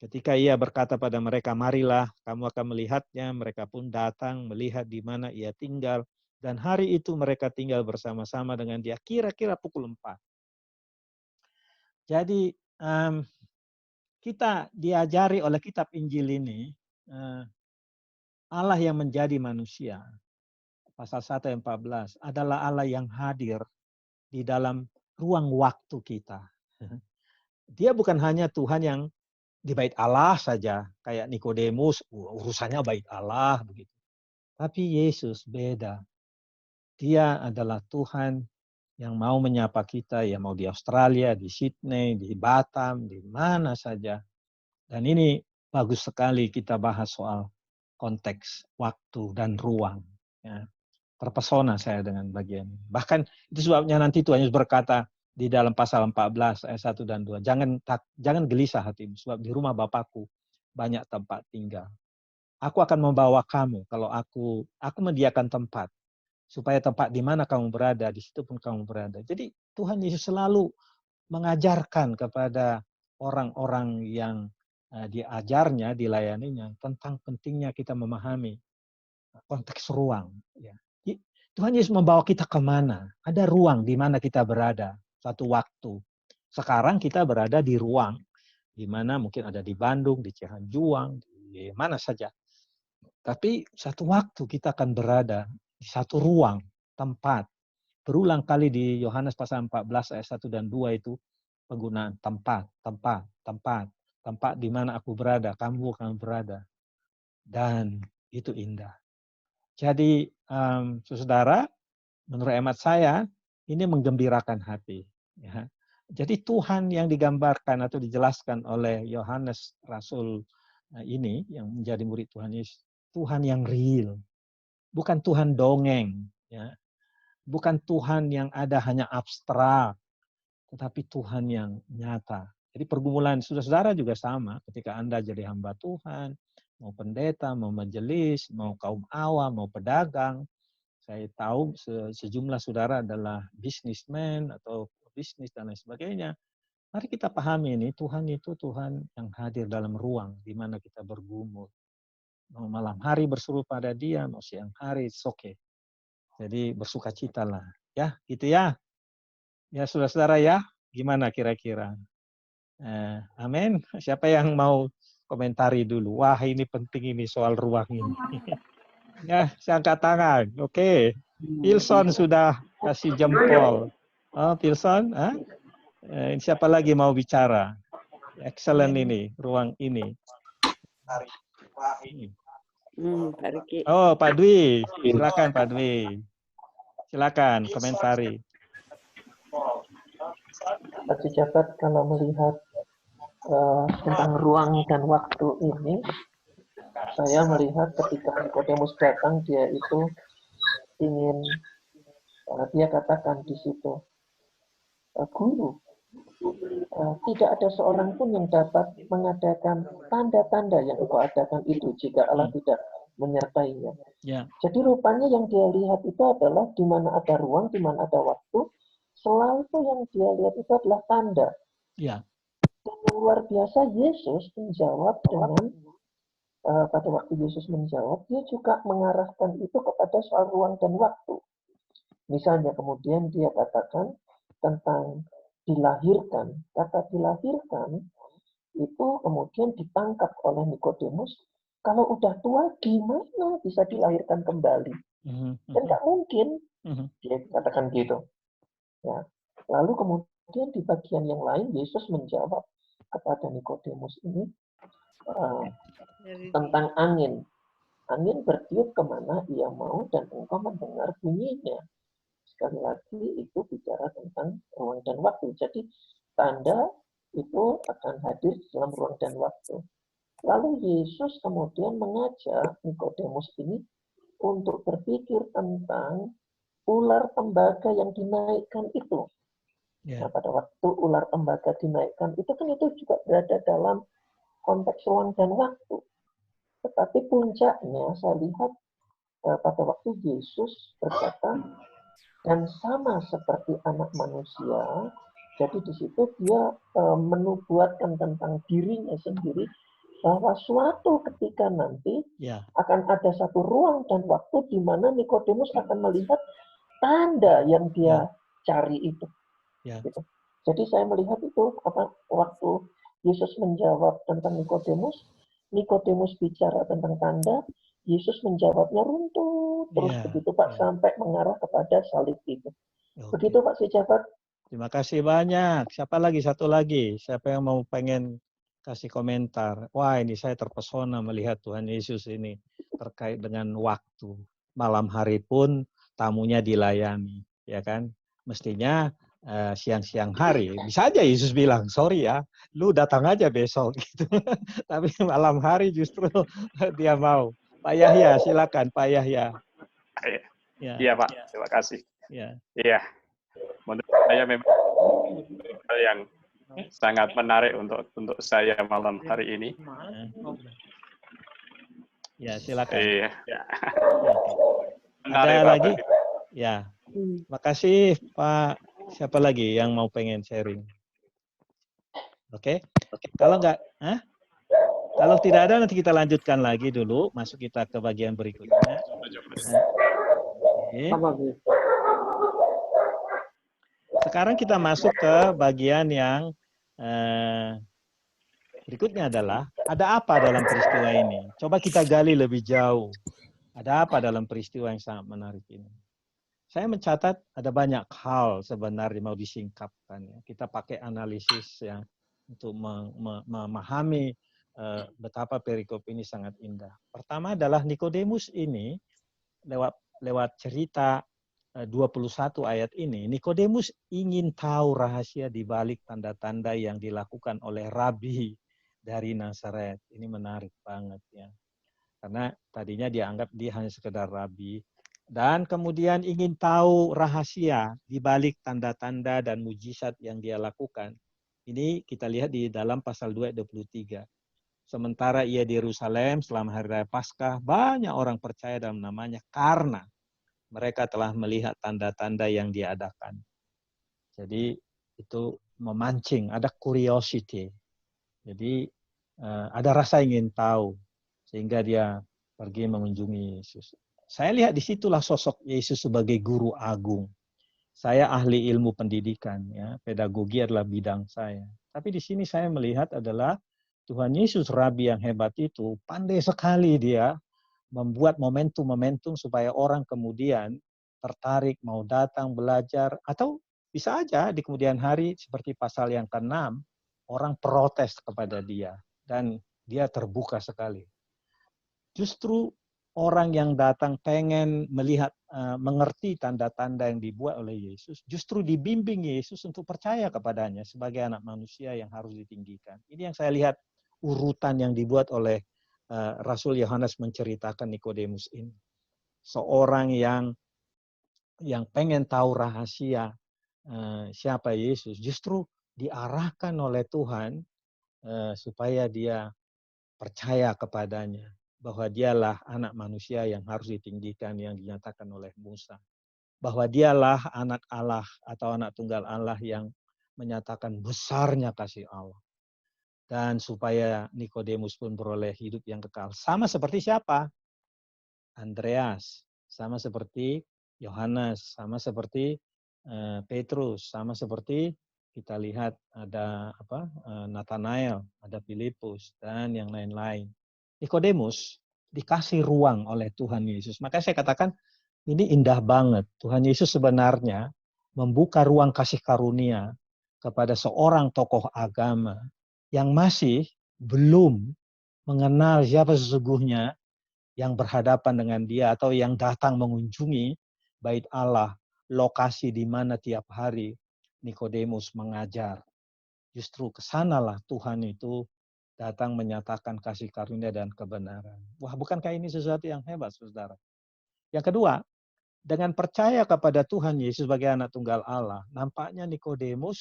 Ketika ia berkata pada mereka, marilah kamu akan melihatnya, mereka pun datang melihat di mana ia tinggal, dan hari itu mereka tinggal bersama-sama dengan dia kira-kira pukul 4. Jadi kita diajari oleh kitab Injil ini, Allah yang menjadi manusia, pasal 1 ayat 14, adalah Allah yang hadir di dalam ruang waktu kita. Dia bukan hanya Tuhan yang di bait Allah saja, kayak Nikodemus, urusannya bait Allah begitu. Tapi Yesus beda. Dia adalah Tuhan yang mau menyapa kita, ya mau di Australia, di Sydney, di Batam, di mana saja. Dan ini bagus sekali kita bahas soal konteks, waktu, dan ruang. Ya. Terpesona saya dengan bagian ini. Bahkan itu sebabnya nanti Tuhan Yesus berkata di dalam pasal 14 ayat 1 dan 2, jangan gelisah hatimu, sebab di rumah Bapakku banyak tempat tinggal. Aku akan membawa kamu, kalau aku menyediakan tempat, supaya tempat di mana kamu berada, di situ pun kamu berada. Jadi Tuhan Yesus selalu mengajarkan kepada orang-orang yang diajarnya, dilayaninya, tentang pentingnya kita memahami konteks ruang. Ya. Tuhan Yesus membawa kita kemana? Ada ruang di mana kita berada, satu waktu. Sekarang kita berada di ruang, di mana mungkin ada di Bandung, di Cianjuang, di mana saja. Tapi satu waktu kita akan berada di satu ruang, tempat. Berulang kali di Yohanes pasal 14 ayat 1 dan 2 itu penggunaan tempat, tempat, tempat. Tempat di mana aku berada, kamu akan berada. Dan itu indah. Jadi, saudara, menurut hemat saya, ini menggembirakan hati. Ya. Jadi Tuhan yang digambarkan atau dijelaskan oleh Yohanes Rasul ini, yang menjadi murid Tuhan Yesus, Tuhan yang real. Bukan Tuhan dongeng. Ya. Bukan Tuhan yang ada hanya abstrak, tetapi Tuhan yang nyata. Jadi pergumulan saudara-saudara juga sama ketika Anda jadi hamba Tuhan, mau pendeta, mau majelis, mau kaum awam, mau pedagang. Saya tahu sejumlah saudara adalah bisnismen atau bisnis dan lain sebagainya. Mari kita pahami ini, Tuhan itu Tuhan yang hadir dalam ruang di mana kita bergumul. Mau malam hari berseru pada Dia, mau siang hari, it's okay. Jadi bersukacitalah. Ya, gitu ya. Ya, saudara-saudara ya, gimana kira-kira? Amin. Siapa yang mau komentari dulu? Wah, ini penting ini soal ruang ini. Ya, saya angkat tangan. Oke. Pilson sudah kasih jempol. Oh, Pilson, siapa lagi mau bicara? Excellent ini, ruang ini. Oh, Pak Dwi. Silakan Pak Dwi. Silakan komentari. Pak Jabat, kalau melihat tentang ruang dan waktu ini, saya melihat ketika Nikodemus datang, dia itu ingin, dia katakan di situ, Guru, tidak ada seorang pun yang dapat mengadakan tanda-tanda yang engkau adakan itu jika Allah tidak menyertainya. Yeah. Jadi rupanya yang dia lihat itu adalah di mana ada ruang, di mana ada waktu, selalu yang dia lihat itu adalah tanda. Yeah. Dan yang luar biasa, Yesus menjawab dengan, pada waktu Yesus menjawab, dia juga mengarahkan itu kepada soal ruang dan waktu. Misalnya kemudian dia katakan tentang dilahirkan. Kata dilahirkan itu kemudian ditangkap oleh Nikodemus. Kalau udah tua, gimana bisa dilahirkan kembali? Dan nggak mungkin. Dia katakan gitu. Ya. Lalu kemudian di bagian yang lain, Yesus menjawab kepada Nikodemus ini tentang angin. Angin bertiup kemana ia mau dan engkau mendengar bunyinya. Sekali lagi itu bicara tentang ruang dan waktu. Jadi tanda itu akan hadir dalam ruang dan waktu. Lalu Yesus kemudian mengajak Nikodemus ini untuk berpikir tentang ular tembaga yang dinaikkan itu. Yeah. Nah, pada waktu ular tembaga dinaikkan itu kan itu juga berada dalam konteks ruang dan waktu. Tetapi puncaknya saya lihat pada waktu Yesus berkata, dan sama seperti anak manusia, jadi di situ dia menubuatkan tentang dirinya sendiri bahwa suatu ketika nanti akan ada satu ruang dan waktu di mana Nikodemus akan melihat tanda yang dia cari itu. Gitu. Jadi saya melihat itu waktu Yesus menjawab tentang Nikodemus, Nikodemus bicara tentang tanda, Yesus menjawabnya runtut terus begitu Pak sampai mengarah kepada salib itu. Begitu Pak Sejabat. Terima kasih banyak. Siapa lagi? Satu lagi. Siapa yang mau pengen kasih komentar. Wah, ini saya terpesona melihat Tuhan Yesus ini terkait dengan waktu. Malam hari pun tamunya dilayani, ya kan? Mestinya siang-siang hari. Bisa aja Yesus bilang, sorry ya, lu datang aja besok gitu. Tapi malam hari justru dia mau. Pak Yahya, silakan Pak Yahya. Ya. Iya Pak, terima kasih. Ya. Iya, menurut saya memang hal yang sangat menarik untuk saya malam hari ini. Ya, silakan. Iya. Ada lagi? Ya. Makasih Pak. Siapa lagi yang mau pengen sharing? Oke. Kalau enggak, kalau tidak ada nanti kita lanjutkan lagi dulu. Masuk kita ke bagian berikutnya. Sekarang kita masuk ke bagian yang berikutnya adalah, ada apa dalam peristiwa ini? Coba kita gali lebih jauh. Ada apa dalam peristiwa yang sangat menarik ini? Saya mencatat ada banyak hal sebenarnya mau disingkapkan. Ya. Kita pakai analisis yang untuk memahami betapa perikop ini sangat indah. Pertama adalah Nikodemus ini, lewat cerita 21 ayat ini, Nikodemus ingin tahu rahasia di balik tanda-tanda yang dilakukan oleh Rabi dari Nazaret. Ini menarik banget ya. Karena tadinya dia anggap dia hanya sekedar Rabi. Dan kemudian ingin tahu rahasia di balik tanda-tanda dan mujizat yang dia lakukan. Ini kita lihat di dalam pasal 2 ayat 23. Sementara ia di Yerusalem selama hari raya Paskah, banyak orang percaya dalam namanya karena mereka telah melihat tanda-tanda yang dia adakan. Jadi itu memancing, ada curiosity. Jadi ada rasa ingin tahu sehingga dia pergi mengunjungi Yesus. Saya lihat disitulah sosok Yesus sebagai guru agung. Saya ahli ilmu pendidikan, ya, pedagogi adalah bidang saya. Tapi di sini saya melihat adalah Tuhan Yesus, Rabi yang hebat itu, pandai sekali dia membuat momentum-momentum supaya orang kemudian tertarik, mau datang, belajar, atau bisa aja di kemudian hari seperti pasal yang ke-6, orang protes kepada dia, dan dia terbuka sekali. Justru orang yang datang pengen melihat, mengerti tanda-tanda yang dibuat oleh Yesus, justru dibimbing Yesus untuk percaya kepadanya sebagai anak manusia yang harus ditinggikan. Ini yang saya lihat urutan yang dibuat oleh Rasul Yohanes menceritakan Nikodemus ini. Seorang yang pengen tahu rahasia siapa Yesus, justru diarahkan oleh Tuhan supaya dia percaya kepadanya. Bahwa dialah anak manusia yang harus ditinggikan yang dinyatakan oleh Musa. Bahwa dialah anak Allah atau anak tunggal Allah yang menyatakan besarnya kasih Allah. Dan supaya Nikodemus pun beroleh hidup yang kekal. Sama seperti siapa? Andreas. Sama seperti Yohanes. Sama seperti Petrus. Sama seperti kita lihat ada Nathanael, ada Filipus, dan yang lain-lain. Nikodemus dikasih ruang oleh Tuhan Yesus. Makanya saya katakan ini indah banget. Tuhan Yesus sebenarnya membuka ruang kasih karunia kepada seorang tokoh agama yang masih belum mengenal siapa sesungguhnya yang berhadapan dengan dia atau yang datang mengunjungi bait Allah, lokasi di mana tiap hari Nikodemus mengajar. Justru kesanalah Tuhan itu datang menyatakan kasih karunia dan kebenaran. Wah, bukankah ini sesuatu yang hebat, saudara? Yang kedua, dengan percaya kepada Tuhan Yesus sebagai anak tunggal Allah, nampaknya Nikodemus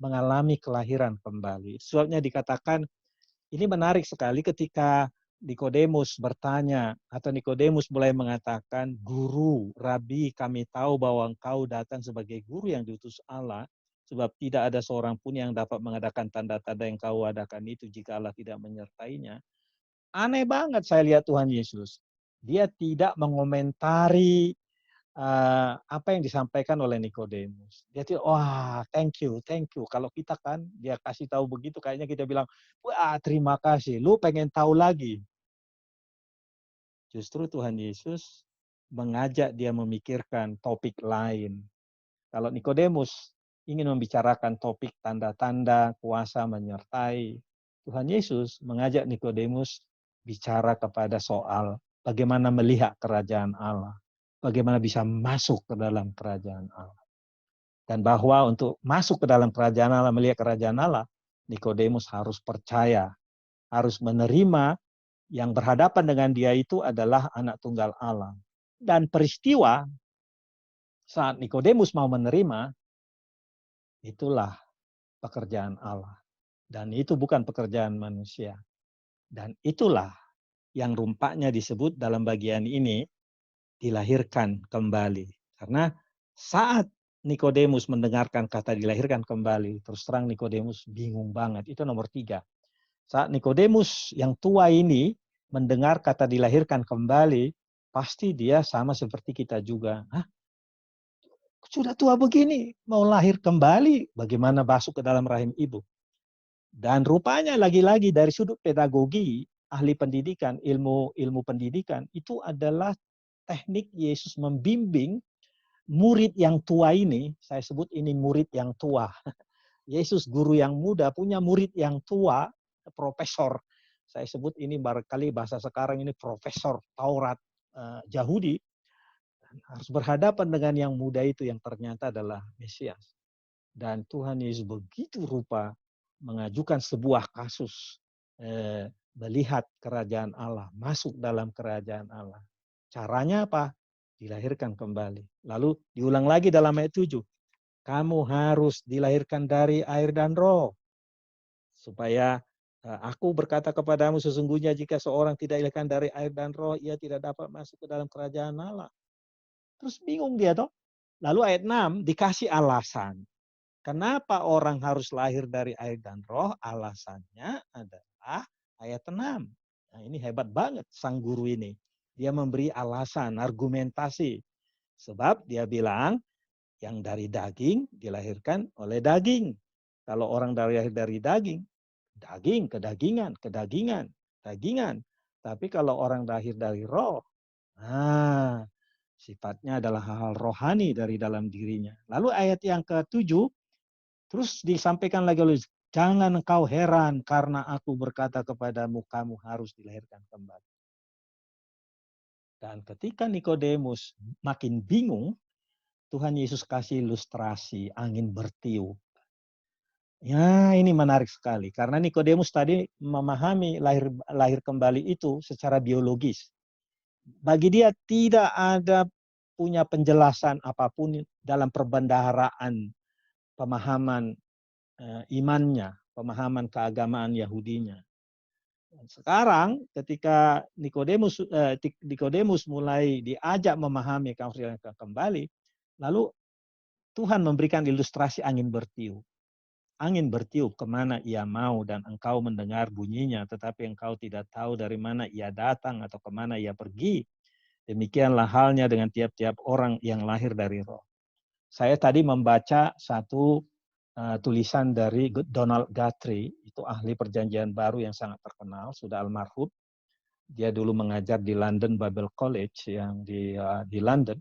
mengalami kelahiran kembali. Sebabnya dikatakan, ini menarik sekali ketika Nikodemus bertanya, atau Nikodemus mulai mengatakan, Guru, Rabi, kami tahu bahwa engkau datang sebagai guru yang diutus Allah, sebab tidak ada seorang pun yang dapat mengadakan tanda-tanda yang kau adakan itu jika Allah tidak menyertainya. Aneh banget saya lihat Tuhan Yesus. Dia tidak mengomentari apa yang disampaikan oleh Nikodemus. Dia tidak, wah thank you. Kalau kita kan, dia kasih tahu begitu, kayaknya kita bilang, wah terima kasih, lu pengen tahu lagi. Justru Tuhan Yesus mengajak dia memikirkan topik lain. Kalau Nikodemus ingin membicarakan topik tanda-tanda kuasa menyertai, Tuhan Yesus mengajak Nikodemus bicara kepada soal bagaimana melihat kerajaan Allah, bagaimana bisa masuk ke dalam kerajaan Allah. Dan bahwa untuk masuk ke dalam kerajaan Allah, melihat kerajaan Allah, Nikodemus harus percaya, harus menerima yang berhadapan dengan dia itu adalah anak tunggal Allah. Dan peristiwa saat Nikodemus mau menerima, itulah pekerjaan Allah. Dan itu bukan pekerjaan manusia. Dan itulah yang rumpaknya disebut dalam bagian ini dilahirkan kembali. Karena saat Nikodemus mendengarkan kata dilahirkan kembali, terus terang Nikodemus bingung banget. Itu nomor 3. Saat Nikodemus yang tua ini mendengar kata dilahirkan kembali, pasti dia sama seperti kita juga. Hah? Sudah tua begini, mau lahir kembali, bagaimana masuk ke dalam rahim ibu? Dan rupanya lagi-lagi dari sudut pedagogi, ahli pendidikan, ilmu pendidikan, itu adalah teknik Yesus membimbing murid yang tua ini, saya sebut ini murid yang tua. Yesus guru yang muda punya murid yang tua, profesor. Saya sebut ini barangkali bahasa sekarang ini profesor Taurat Yahudi. Harus berhadapan dengan yang muda itu yang ternyata adalah Mesias. Dan Tuhan Yesus begitu rupa mengajukan sebuah kasus melihat kerajaan Allah, masuk dalam kerajaan Allah. Caranya apa? Dilahirkan kembali. Lalu diulang lagi dalam ayat 7. Kamu harus dilahirkan dari air dan roh. Supaya aku berkata kepadamu sesungguhnya jika seorang tidak dilahirkan dari air dan roh, ia tidak dapat masuk ke dalam kerajaan Allah. Terus bingung dia toh. Lalu ayat 6 dikasih alasan. Kenapa orang harus lahir dari air dan roh? Alasannya adalah ayat 6. Nah, ini hebat banget sang guru ini. Dia memberi alasan, argumentasi. Sebab dia bilang yang dari daging dilahirkan oleh daging. Kalau orang lahir dari daging, daging, kedagingan, kedagingan, dagingan. Tapi kalau orang lahir dari roh, sifatnya adalah hal-hal rohani dari dalam dirinya. Lalu ayat yang ke-7, terus disampaikan lagi oleh, jangan engkau heran karena aku berkata kepadamu, kamu harus dilahirkan kembali. Dan ketika Nikodemus makin bingung, Tuhan Yesus kasih ilustrasi angin bertiup. Ya, ini menarik sekali. Karena Nikodemus tadi memahami lahir kembali itu secara biologis. Bagi dia tidak ada punya penjelasan apapun dalam perbendaharaan pemahaman imannya, pemahaman keagamaan Yahudinya. Sekarang ketika Nikodemus mulai diajak memahami kembali, lalu Tuhan memberikan ilustrasi angin bertiup. Angin bertiup kemana ia mau dan engkau mendengar bunyinya, tetapi engkau tidak tahu dari mana ia datang atau kemana ia pergi. Demikianlah halnya dengan tiap-tiap orang yang lahir dari roh. Saya tadi membaca satu tulisan dari Donald Guthrie, itu ahli perjanjian baru yang sangat terkenal, sudah almarhum. Dia dulu mengajar di London Bible College yang di London.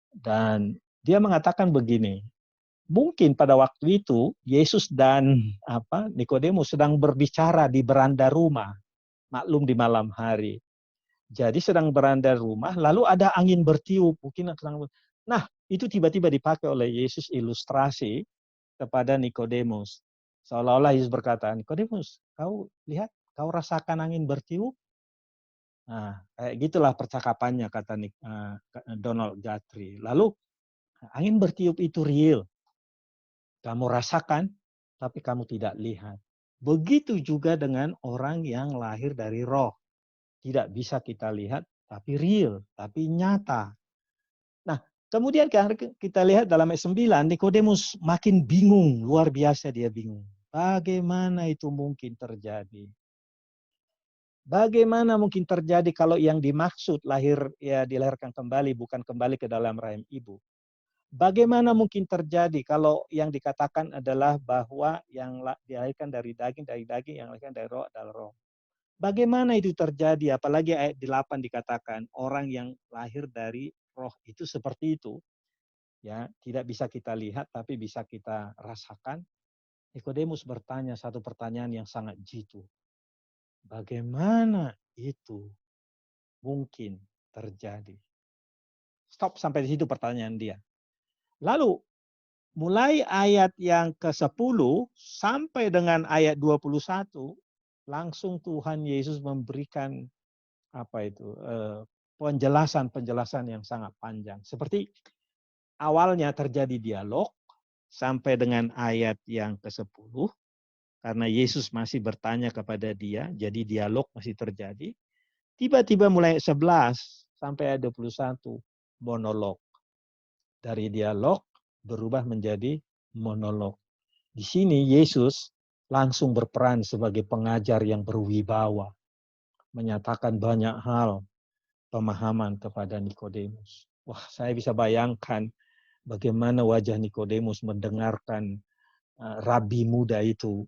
Dan dia mengatakan begini, mungkin pada waktu itu Yesus dan Nikodemus sedang berbicara di beranda rumah, maklum di malam hari. Jadi sedang beranda rumah, lalu ada angin bertiup, nah itu tiba-tiba dipakai oleh Yesus ilustrasi kepada Nikodemus. Seolah-olah Yesus berkata, Nikodemus, kau lihat, kau rasakan angin bertiup? Nah, kayak gitulah percakapannya kata Donald Guthrie. Lalu angin bertiup itu real. Kamu rasakan, tapi kamu tidak lihat. Begitu juga dengan orang yang lahir dari roh. Tidak bisa kita lihat, tapi real, tapi nyata. Nah, kemudian kita lihat dalam ayat 9, Nikodemus makin bingung, luar biasa dia bingung. Bagaimana itu mungkin terjadi? Bagaimana mungkin terjadi kalau yang dimaksud dilahirkan kembali, bukan kembali ke dalam rahim ibu? Bagaimana mungkin terjadi kalau yang dikatakan adalah bahwa yang dilahirkan dari daging, yang dilahirkan dari roh adalah roh? Bagaimana itu terjadi? Apalagi ayat 8 dikatakan orang yang lahir dari roh itu seperti itu. Ya, tidak bisa kita lihat tapi bisa kita rasakan. Nikodemus bertanya satu pertanyaan yang sangat jitu. Bagaimana itu mungkin terjadi? Stop sampai di situ pertanyaan dia. Lalu mulai ayat yang ke-10 sampai dengan ayat 21 langsung Tuhan Yesus memberikan penjelasan yang sangat panjang. Seperti awalnya terjadi dialog sampai dengan ayat yang ke-10 karena Yesus masih bertanya kepada dia, jadi dialog masih terjadi. Tiba-tiba mulai 11 sampai ayat 21 monolog. Dari dialog berubah menjadi monolog. Di sini Yesus langsung berperan sebagai pengajar yang berwibawa, menyatakan banyak hal pemahaman kepada Nikodemus. Wah, saya bisa bayangkan bagaimana wajah Nikodemus mendengarkan rabi muda itu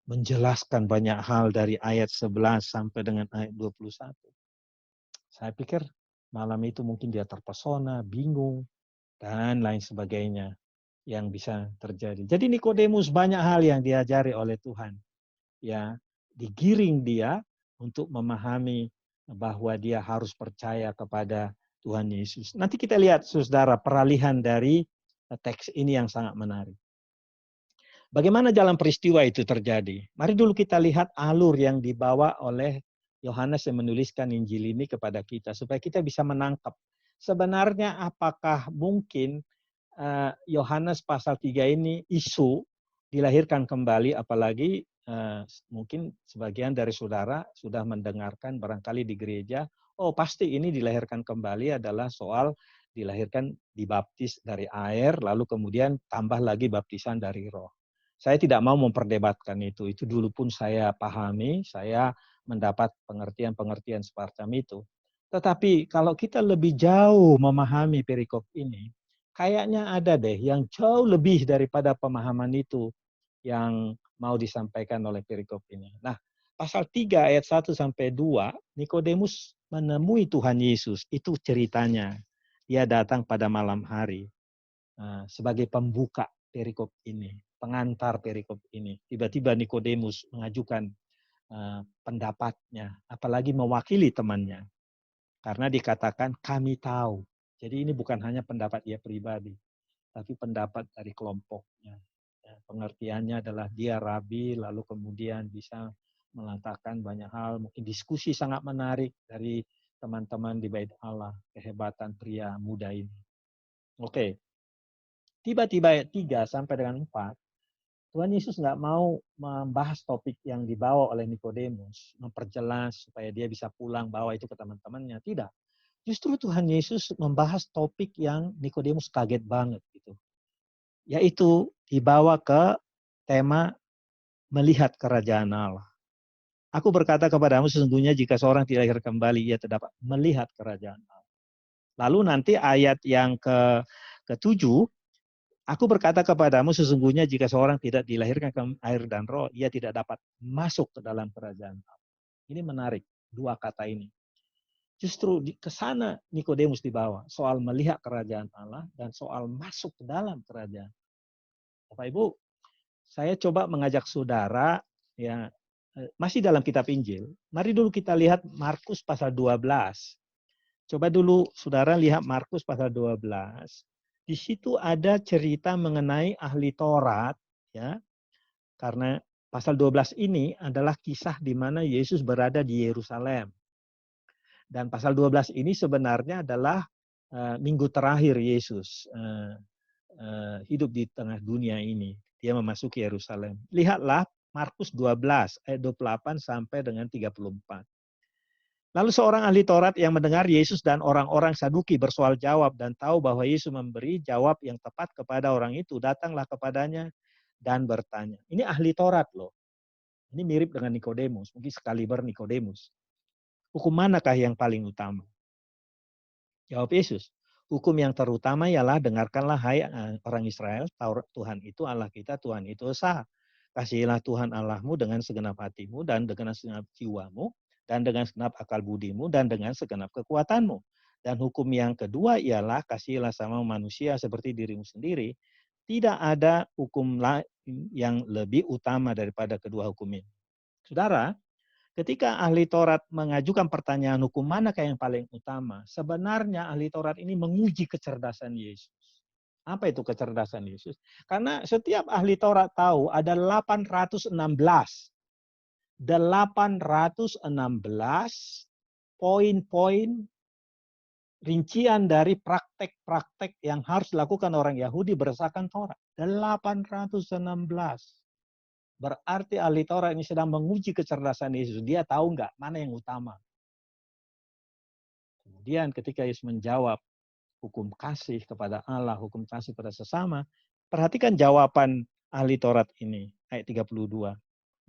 menjelaskan banyak hal dari ayat 11 sampai dengan ayat 21. Saya pikir malam itu mungkin dia terpesona, bingung, dan lain sebagainya yang bisa terjadi. Jadi Nikodemus banyak hal yang diajari oleh Tuhan. Ya, digiring dia untuk memahami bahwa dia harus percaya kepada Tuhan Yesus. Nanti kita lihat saudara peralihan dari teks ini yang sangat menarik. Bagaimana jalan peristiwa itu terjadi? Mari dulu kita lihat alur yang dibawa oleh Yohanes yang menuliskan Injil ini kepada kita supaya kita bisa menangkap sebenarnya apakah mungkin Yohanes pasal 3 ini isu dilahirkan kembali, apalagi mungkin sebagian dari saudara sudah mendengarkan barangkali di gereja, oh pasti ini dilahirkan kembali adalah soal dilahirkan dibaptis dari air, lalu kemudian tambah lagi baptisan dari roh. Saya tidak mau memperdebatkan itu dulu pun saya pahami, saya mendapat pengertian-pengertian semacam itu. Tetapi kalau kita lebih jauh memahami perikop ini, kayaknya ada deh yang jauh lebih daripada pemahaman itu yang mau disampaikan oleh perikop ini. Nah, pasal 3 ayat 1 sampai 2, Nikodemus menemui Tuhan Yesus. Itu ceritanya. Dia datang pada malam hari sebagai pembuka perikop ini, pengantar perikop ini. Tiba-tiba Nikodemus mengajukan pendapatnya, apalagi mewakili temannya. Karena dikatakan kami tahu. Jadi ini bukan hanya pendapat dia pribadi, tapi pendapat dari kelompoknya. Pengertiannya adalah dia rabi, lalu kemudian bisa mengatakan banyak hal, mungkin diskusi sangat menarik dari teman-teman di Bait Allah, kehebatan pria muda ini. Oke. Tiba-tiba ayat 3 sampai dengan 4, Tuhan Yesus nggak mau membahas topik yang dibawa oleh Nikodemus, memperjelas supaya dia bisa pulang bawa itu ke teman-temannya. Tidak. Justru Tuhan Yesus membahas topik yang Nikodemus kaget banget gitu. Yaitu dibawa ke tema melihat kerajaan Allah. Aku berkata kepadamu sesungguhnya jika seorang tidak lahir kembali ia terdapat melihat kerajaan Allah. Lalu nanti ayat yang ke-7, aku berkata kepadamu sesungguhnya jika seorang tidak dilahirkan ke air dan roh ia tidak dapat masuk ke dalam kerajaan Allah. Ini menarik dua kata ini. Justru ke sana Nikodemus dibawa, soal melihat kerajaan Allah dan soal masuk ke dalam kerajaan. Bapak Ibu, saya coba mengajak saudara, ya masih dalam kitab Injil, mari dulu kita lihat Markus pasal 12. Coba dulu saudara lihat Markus pasal 12. Di situ ada cerita mengenai ahli Taurat, ya. Karena pasal 12 ini adalah kisah di mana Yesus berada di Yerusalem. Dan pasal 12 ini sebenarnya adalah minggu terakhir Yesus hidup di tengah dunia ini. Dia memasuki Yerusalem. Lihatlah Markus 12 ayat 28 sampai dengan 34. Lalu seorang ahli Taurat yang mendengar Yesus dan orang-orang Saduki bersoal jawab dan tahu bahwa Yesus memberi jawab yang tepat kepada orang itu, datanglah kepadanya dan bertanya. Ini ahli Taurat loh. Ini mirip dengan Nikodemus, mungkin sekaliber Nikodemus. Hukum manakah yang paling utama? Jawab Yesus, hukum yang terutama ialah dengarkanlah hai orang Israel, Tuhan itu Allah kita, Tuhan itu esa. Kasihilah Tuhan Allahmu dengan segenap hatimu dan dengan segenap jiwamu dan dengan segenap akal budimu dan dengan segenap kekuatanmu. Dan hukum yang kedua ialah kasihilah sama manusia seperti dirimu sendiri. Tidak ada hukum lain yang lebih utama daripada kedua hukum ini. Saudara, ketika ahli Taurat mengajukan pertanyaan hukum manakah yang paling utama, sebenarnya ahli Taurat ini menguji kecerdasan Yesus. Apa itu kecerdasan Yesus? Karena setiap ahli Taurat tahu ada 816 poin-poin rincian dari praktek-praktek yang harus dilakukan orang Yahudi berdasarkan Taurat. 816. Berarti ahli Taurat ini sedang menguji kecerdasan Yesus. Dia tahu nggak mana yang utama. Kemudian ketika Yesus menjawab hukum kasih kepada Allah, hukum kasih pada sesama, perhatikan jawaban ahli Taurat ini, ayat 32.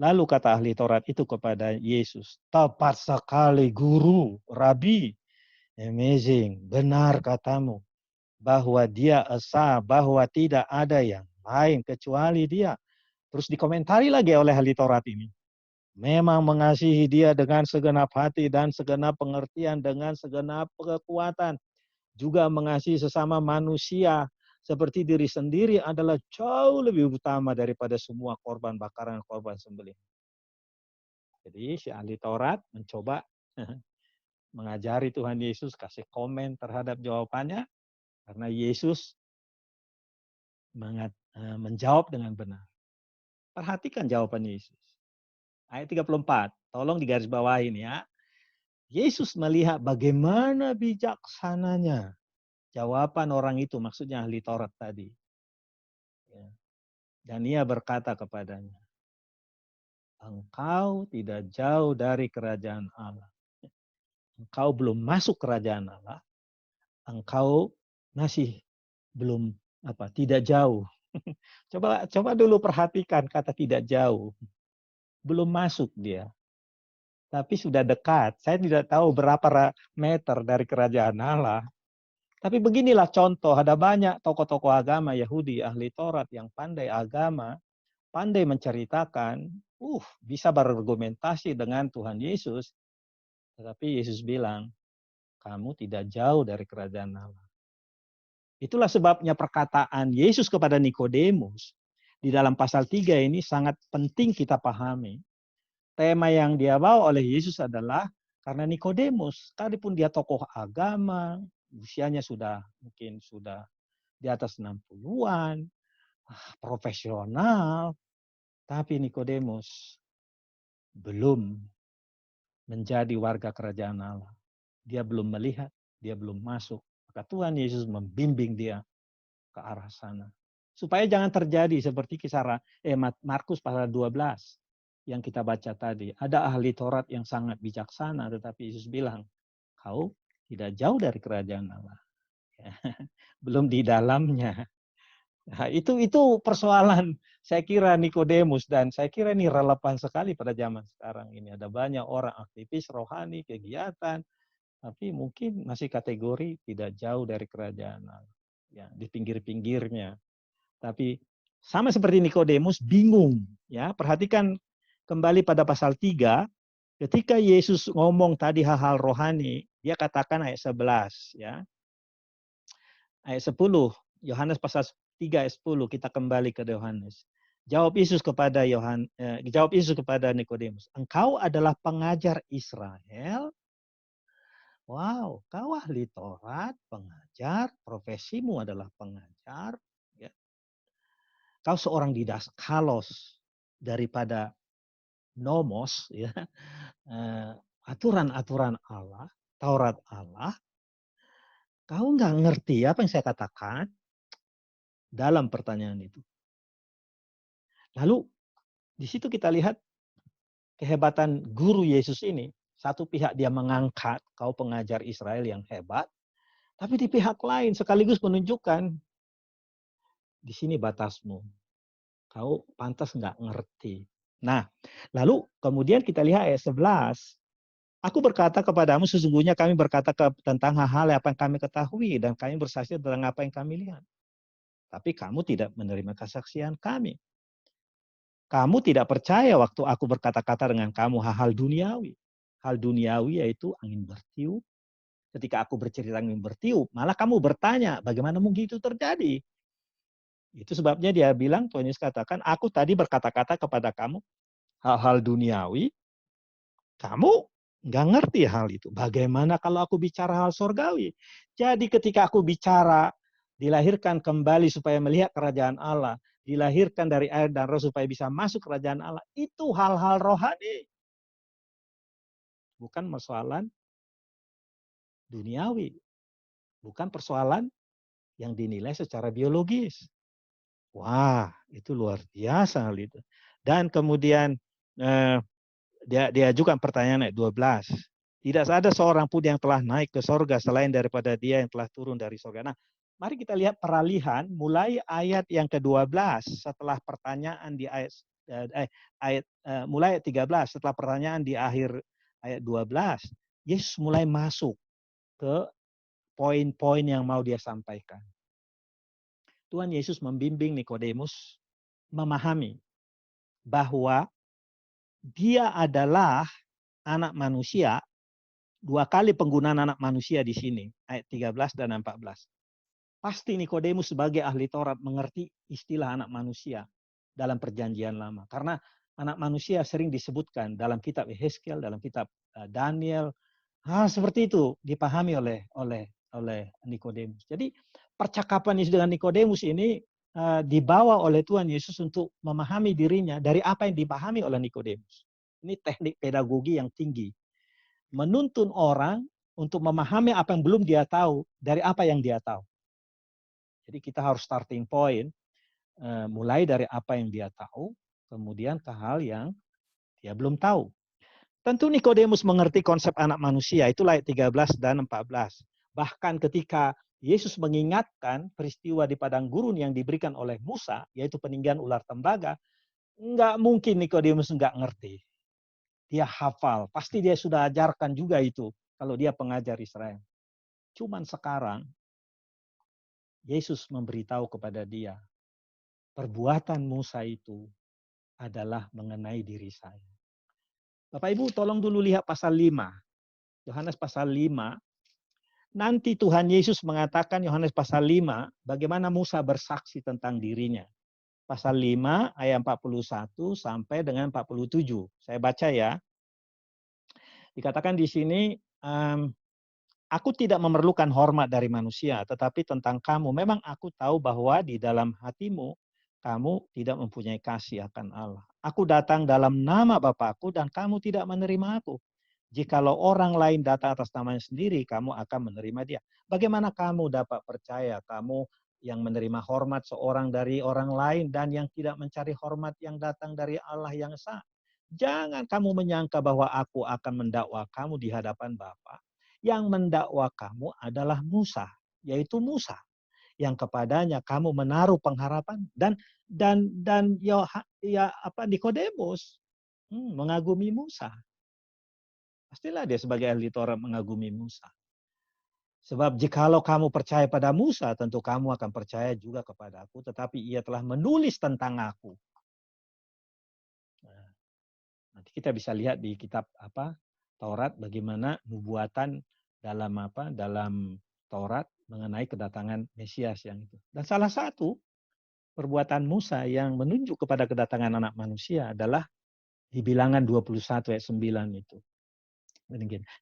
Lalu kata ahli Taurat itu kepada Yesus, tepat sekali guru, Rabi, amazing, benar katamu, bahwa dia esa, bahwa tidak ada yang lain kecuali dia. Terus dikomentari lagi oleh ahli Taurat ini. Memang mengasihi dia dengan segenap hati dan segenap pengertian, dengan segenap kekuatan. Juga mengasihi sesama manusia seperti diri sendiri adalah jauh lebih utama daripada semua korban bakaran, korban sembelih. Jadi si ahli Taurat mencoba mengajari Tuhan Yesus, kasih komen terhadap jawabannya, karena Yesus menjawab dengan benar. Perhatikan jawaban Yesus. Ayat 34, tolong digarisbawahin ya. Yesus melihat bagaimana bijaksananya jawaban orang itu, maksudnya ahli Taurat tadi. Dan ia berkata kepadanya, engkau tidak jauh dari kerajaan Allah. Engkau belum masuk kerajaan Allah. Engkau masih belum tidak jauh. Coba dulu perhatikan kata tidak jauh. Belum masuk dia. Tapi sudah dekat. Saya tidak tahu berapa meter dari kerajaan Allah. Tapi beginilah contoh, ada banyak tokoh-tokoh agama Yahudi, ahli Taurat yang pandai agama, pandai menceritakan, bisa berargumentasi dengan Tuhan Yesus. Tetapi Yesus bilang, kamu tidak jauh dari kerajaan Allah. Itulah sebabnya perkataan Yesus kepada Nikodemus di dalam pasal 3 ini sangat penting kita pahami. Tema yang dia bawa oleh Yesus adalah karena Nikodemus, sekalipun dia tokoh agama, usianya mungkin sudah di atas 60-an, profesional, tapi Nikodemus belum menjadi warga kerajaan Allah. Dia belum melihat, dia belum masuk. Maka Tuhan Yesus membimbing dia ke arah sana. Supaya jangan terjadi seperti kisah Markus pasal 12 yang kita baca tadi. Ada ahli Taurat yang sangat bijaksana, tetapi Yesus bilang, kau tidak jauh dari kerajaan Allah. Belum di dalamnya. Nah, itu persoalan saya kira Nikodemus, dan saya kira ini relevan sekali pada zaman sekarang ini. Ada banyak orang aktivis rohani, kegiatan, tapi mungkin masih kategori tidak jauh dari kerajaan Allah. Ya, di pinggir-pinggirnya. Tapi sama seperti Nikodemus bingung, ya. Perhatikan kembali pada pasal 3, ketika Yesus ngomong tadi hal-hal rohani, dia katakan ayat 11, ya. Ayat 10, Yohanes pasal 3 ayat 10, kita kembali ke Yohanes. Jawab Yesus kepada Nikodemus, engkau adalah pengajar Israel. Wow, kau ahli Taurat, pengajar, profesimu adalah pengajar. Ya. Kau seorang didaskalos daripada nomos, ya, aturan-aturan Allah, Taurat Allah. Kau nggak ngerti apa yang saya katakan dalam pertanyaan itu. Lalu di situ kita lihat kehebatan guru Yesus ini. Satu pihak dia mengangkat kau pengajar Israel yang hebat, tapi di pihak lain sekaligus menunjukkan di sini batasmu. Kau pantas nggak ngerti. Nah, lalu kemudian kita lihat ayat 11. Aku berkata kepadamu, sesungguhnya kami berkata tentang hal-hal yang kami ketahui, dan kami bersaksi tentang apa yang kami lihat. Tapi kamu tidak menerima kesaksian kami. Kamu tidak percaya waktu aku berkata-kata dengan kamu hal-hal duniawi. Hal duniawi yaitu angin bertiup. Ketika aku bercerita angin bertiup, malah kamu bertanya, bagaimana mungkin itu terjadi? Itu sebabnya dia bilang, Tuhan Yesus katakan, aku tadi berkata-kata kepada kamu hal-hal duniawi, Kamu nggak ngerti hal itu. Bagaimana kalau aku bicara hal surgawi? Jadi ketika aku bicara dilahirkan kembali supaya melihat kerajaan Allah, dilahirkan dari air dan roh supaya bisa masuk kerajaan Allah, itu hal-hal rohani. Bukan persoalan duniawi. Bukan persoalan yang dinilai secara biologis. Wah, itu luar biasa hal itu. Dan kemudian dia ajukan pertanyaan ayat 12. Tidak ada seorang pun yang telah naik ke sorga selain daripada dia yang telah turun dari sorga. Nah, mari kita lihat peralihan mulai ayat yang ke-12 setelah pertanyaan di mulai ayat 13 setelah pertanyaan di akhir ayat 12. Yesus mulai masuk ke poin-poin yang mau dia sampaikan. Tuhan Yesus membimbing Nikodemus memahami bahwa dia adalah anak manusia. Dua kali penggunaan anak manusia di sini, ayat 13 dan 14. Pasti Nikodemus sebagai ahli Taurat mengerti istilah anak manusia dalam perjanjian lama. Karena anak manusia sering disebutkan dalam kitab Yehezkiel, dalam kitab Daniel. Hal seperti itu dipahami oleh Nikodemus. Jadi percakapan Yesus dengan Nikodemus ini dibawa oleh Tuhan Yesus untuk memahami dirinya dari apa yang dipahami oleh Nikodemus. Ini teknik pedagogi yang tinggi. Menuntun orang untuk memahami apa yang belum dia tahu dari apa yang dia tahu. Jadi kita harus starting point mulai dari apa yang dia tahu, kemudian ke hal yang dia belum tahu. Tentu Nikodemus mengerti konsep anak manusia, itu ayat 13 dan 14. Bahkan ketika Yesus mengingatkan peristiwa di padang gurun yang diberikan oleh Musa, yaitu peninggian ular tembaga, nggak mungkin Nikodemus nggak ngerti. Dia hafal, pasti dia sudah ajarkan juga itu kalau dia pengajar Israel. Cuman sekarang Yesus memberitahu kepada dia, perbuatan Musa itu adalah mengenai diri saya. Bapak Ibu tolong dulu lihat pasal 5. Yohanes pasal 5. Nanti Tuhan Yesus mengatakan Yohanes pasal 5, bagaimana Musa bersaksi tentang dirinya. Pasal 5 ayat 41 sampai dengan 47. Saya baca ya. Dikatakan di sini, aku tidak memerlukan hormat dari manusia, tetapi tentang kamu. Memang aku tahu bahwa di dalam hatimu, kamu tidak mempunyai kasih akan Allah. Aku datang dalam nama Bapakku dan kamu tidak menerima aku. Jikalau orang lain datang atas namanya sendiri, kamu akan menerima dia. Bagaimana kamu dapat percaya, kamu yang menerima hormat seorang dari orang lain dan yang tidak mencari hormat yang datang dari Allah yang esa? Jangan kamu menyangka bahwa aku akan mendakwa kamu di hadapan Bapa. Yang mendakwa kamu adalah Musa, yaitu Musa yang kepadanya kamu menaruh pengharapan dan Nikodemus mengagumi Musa. Pastilah dia sebagai ahli Taurat mengagumi Musa. Sebab jikalau kamu percaya pada Musa, tentu kamu akan percaya juga kepada aku, tetapi ia telah menulis tentang aku. Nah, nanti kita bisa lihat di kitab Taurat bagaimana nubuatan dalam Taurat mengenai kedatangan Mesias yang itu. Dan salah satu perbuatan Musa yang menunjuk kepada kedatangan anak manusia adalah di Bilangan 21 ayat 9 itu.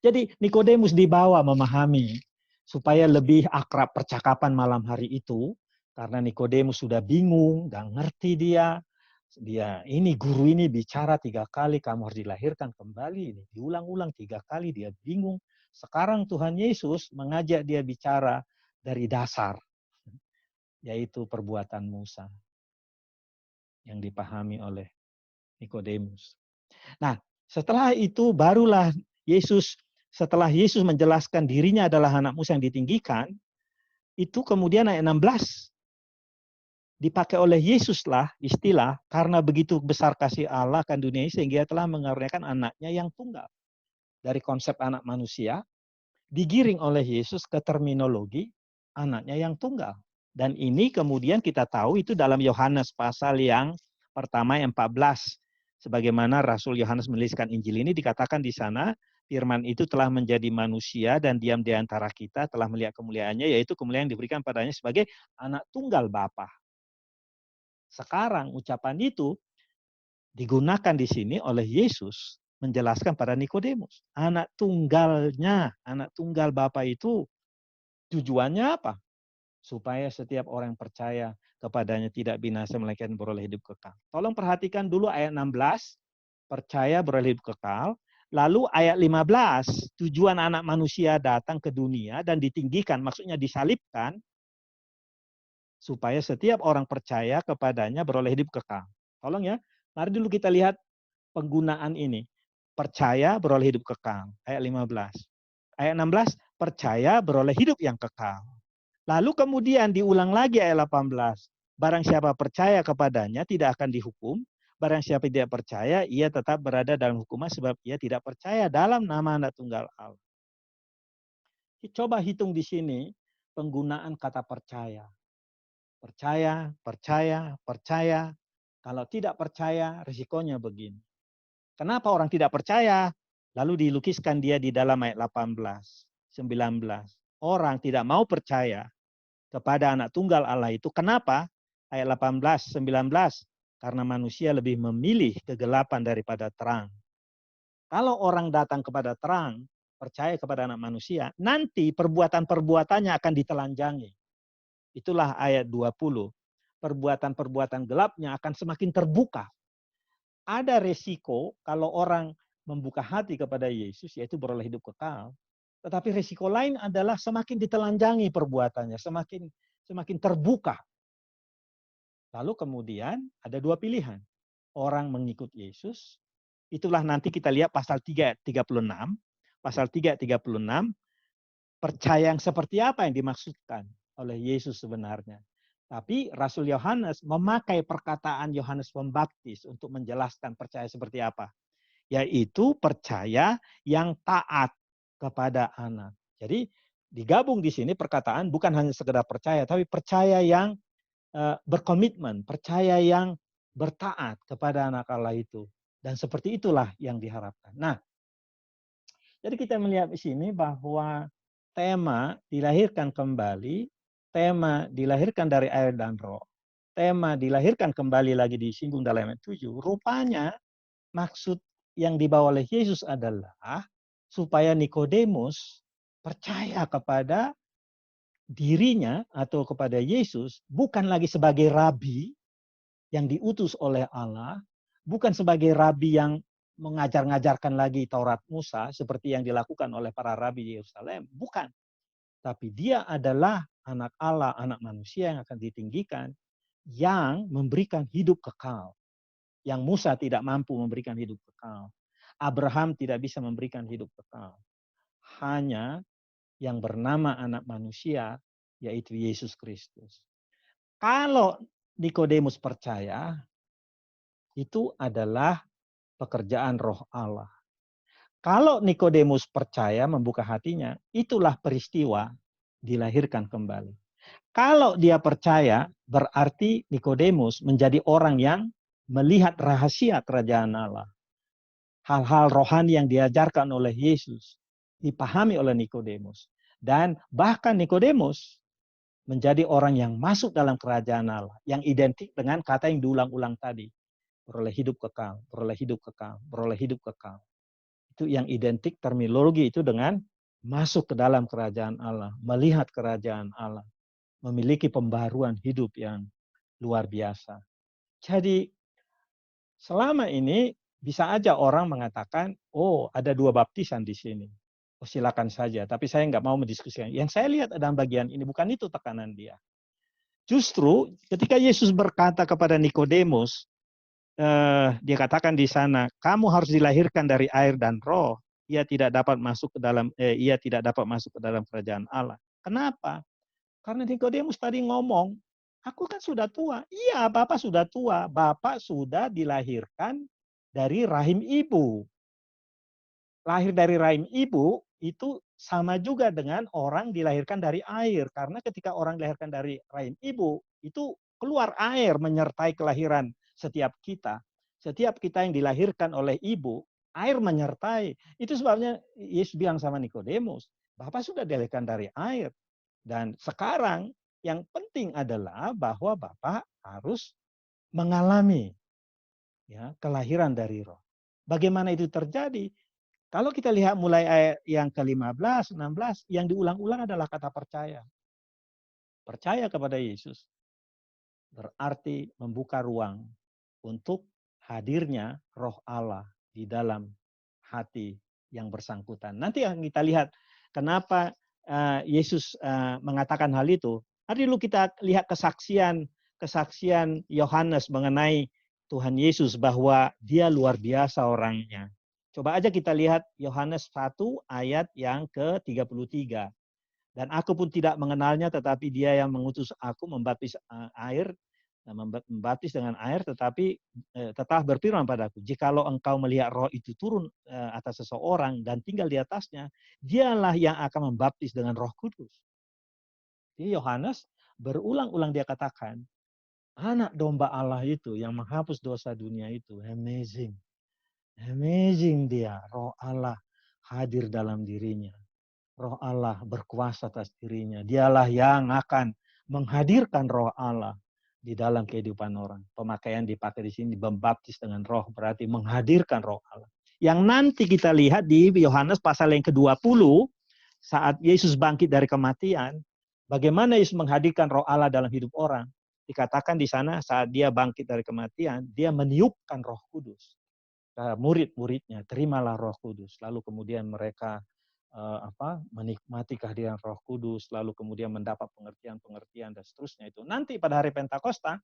Jadi Nikodemus dibawa memahami supaya lebih akrab percakapan malam hari itu, karena Nikodemus sudah bingung, gak ngerti dia ini guru ini bicara 3 kali kamu harus dilahirkan kembali, ini diulang-ulang 3 kali, dia bingung. Sekarang Tuhan Yesus mengajak dia bicara dari dasar, yaitu perbuatan Musa yang dipahami oleh Nikodemus. Nah, setelah itu barulah setelah Yesus menjelaskan dirinya adalah anak Musa yang ditinggikan, itu kemudian ayat 16 dipakai oleh Yesuslah istilah karena begitu besar kasih Allah akan dunia ini sehingga telah mengaruniakan anaknya yang tunggal. Dari konsep anak manusia digiring oleh Yesus ke terminologi anaknya yang tunggal. Dan ini kemudian kita tahu itu dalam Yohanes pasal yang pertama yang 14. Sebagaimana Rasul Yohanes menuliskan Injil ini dikatakan di sana, firman itu telah menjadi manusia dan diam di antara kita, telah melihat kemuliaannya, yaitu kemuliaan yang diberikan padanya sebagai anak tunggal Bapa. Sekarang ucapan itu digunakan di sini oleh Yesus menjelaskan pada Nikodemus. Anak tunggal Bapa itu tujuannya apa? Supaya setiap orang percaya kepadanya tidak binasa melainkan beroleh hidup kekal. Tolong perhatikan dulu ayat 16, percaya beroleh hidup kekal. Lalu ayat 15, tujuan anak manusia datang ke dunia dan ditinggikan, maksudnya disalibkan, supaya setiap orang percaya kepadanya beroleh hidup kekal. Tolong ya, mari dulu kita lihat penggunaan ini. Percaya beroleh hidup kekal, ayat 15. Ayat 16, percaya beroleh hidup yang kekal. Lalu kemudian diulang lagi ayat 18. Barang siapa percaya kepadanya tidak akan dihukum. Barang siapa tidak percaya, ia tetap berada dalam hukuman sebab ia tidak percaya dalam nama Anak Tunggal Allah. Coba hitung di sini penggunaan kata percaya. Percaya, percaya, percaya. Kalau tidak percaya, risikonya begini. Kenapa orang tidak percaya? Lalu dilukiskan dia di dalam ayat 18, 19. Orang tidak mau percaya kepada Anak Tunggal Allah itu. Kenapa? Ayat 18, 19. Karena manusia lebih memilih kegelapan daripada terang. Kalau orang datang kepada terang, percaya kepada Anak Manusia, nanti perbuatan-perbuatannya akan ditelanjangi. Itulah ayat 20. Perbuatan-perbuatan gelapnya akan semakin terbuka. Ada resiko kalau orang membuka hati kepada Yesus, yaitu beroleh hidup kekal. Tetapi resiko lain adalah semakin ditelanjangi perbuatannya, semakin terbuka. Lalu kemudian ada dua pilihan. Orang mengikut Yesus, itulah nanti kita lihat pasal 3:36. Pasal 3:36, percaya yang seperti apa yang dimaksudkan oleh Yesus sebenarnya. Tapi Rasul Yohanes memakai perkataan Yohanes Pembaptis untuk menjelaskan percaya seperti apa. Yaitu percaya yang taat kepada Anak. Jadi digabung di sini perkataan bukan hanya sekedar percaya, tapi percaya yang berkomitmen, percaya yang bertaat kepada Anak Allah itu. Dan seperti itulah yang diharapkan. Nah, jadi kita melihat di sini bahwa tema dilahirkan kembali, tema dilahirkan dari air dan roh, tema dilahirkan kembali lagi disinggung dalam ayat 7, rupanya maksud yang dibawa oleh Yesus adalah supaya Nikodemus percaya kepada dirinya atau kepada Yesus bukan lagi sebagai rabi yang diutus oleh Allah, bukan sebagai rabi yang mengajar-ngajarkan lagi Taurat Musa seperti yang dilakukan oleh para rabi di Yerusalem, bukan. Tapi dia adalah anak Allah, anak manusia yang akan ditinggikan, yang memberikan hidup kekal. Yang Musa tidak mampu memberikan hidup kekal. Abraham tidak bisa memberikan hidup kekal. Hanya yang bernama anak manusia, yaitu Yesus Kristus. Kalau Nikodemus percaya, itu adalah pekerjaan roh Allah. Kalau Nikodemus percaya, membuka hatinya, itulah peristiwa dilahirkan kembali. Kalau dia percaya, berarti Nikodemus menjadi orang yang melihat rahasia kerajaan Allah. Hal-hal rohani yang diajarkan oleh Yesus dipahami oleh Nikodemus. Dan bahkan Nikodemus menjadi orang yang masuk dalam kerajaan Allah. Yang identik dengan kata yang diulang-ulang tadi. Beroleh hidup kekal, beroleh hidup kekal, beroleh hidup kekal. Itu yang identik terminologi itu dengan masuk ke dalam kerajaan Allah. Melihat kerajaan Allah. Memiliki pembaruan hidup yang luar biasa. Jadi selama ini bisa aja orang mengatakan, oh ada dua baptisan di sini. Oh silakan saja, tapi saya nggak mau mendiskusikan. Yang saya lihat dalam bagian ini bukan itu tekanan dia. Justru ketika Yesus berkata kepada Nikodemus, dia katakan di sana, kamu harus dilahirkan dari air dan roh. Ia tidak dapat masuk ke dalam kerajaan Allah. Kenapa? Karena Nikodemus tadi ngomong, aku kan sudah tua. Iya, Bapak sudah tua. Bapak sudah dilahirkan dari rahim ibu. Lahir dari rahim ibu itu sama juga dengan orang dilahirkan dari air. Karena ketika orang dilahirkan dari rahim ibu, itu keluar air menyertai kelahiran setiap kita. Setiap kita yang dilahirkan oleh ibu, air menyertai. Itu sebabnya Yesus bilang sama Nikodemus, Bapak sudah dilahirkan dari air. Dan sekarang yang penting adalah bahwa Bapak harus mengalami kelahiran dari roh. Bagaimana itu terjadi? Kalau kita lihat mulai ayat yang ke-15, 16, yang diulang-ulang adalah kata percaya. Percaya kepada Yesus berarti membuka ruang untuk hadirnya Roh Allah di dalam hati yang bersangkutan. Nanti yang kita lihat kenapa Yesus mengatakan hal itu. Hari dulu kita lihat kesaksian Yohanes mengenai Tuhan Yesus bahwa dia luar biasa orangnya. Coba aja kita lihat Yohanes 1 ayat yang ke-33. Dan aku pun tidak mengenalnya, tetapi dia yang mengutus aku membaptis dengan air, tetapi tetap berfirman padaku, jikalau engkau melihat roh itu turun atas seseorang dan tinggal di atasnya, dialah yang akan membaptis dengan Roh Kudus. Jadi Yohanes berulang-ulang dia katakan, anak domba Allah itu yang menghapus dosa dunia itu, amazing. Amazing dia, Roh Allah hadir dalam dirinya. Roh Allah berkuasa atas dirinya. Dialah yang akan menghadirkan Roh Allah di dalam kehidupan orang. Pemakaian dipakai di sini, membaptis dengan roh, berarti menghadirkan Roh Allah. Yang nanti kita lihat di Yohanes pasal yang ke-20, saat Yesus bangkit dari kematian, bagaimana Yesus menghadirkan Roh Allah dalam hidup orang. Dikatakan di sana saat dia bangkit dari kematian, dia meniupkan Roh Kudus. Murid-muridnya, terimalah Roh Kudus. Lalu kemudian mereka menikmati kehadiran Roh Kudus, lalu kemudian mendapat pengertian-pengertian dan seterusnya itu. Nanti pada hari Pentakosta,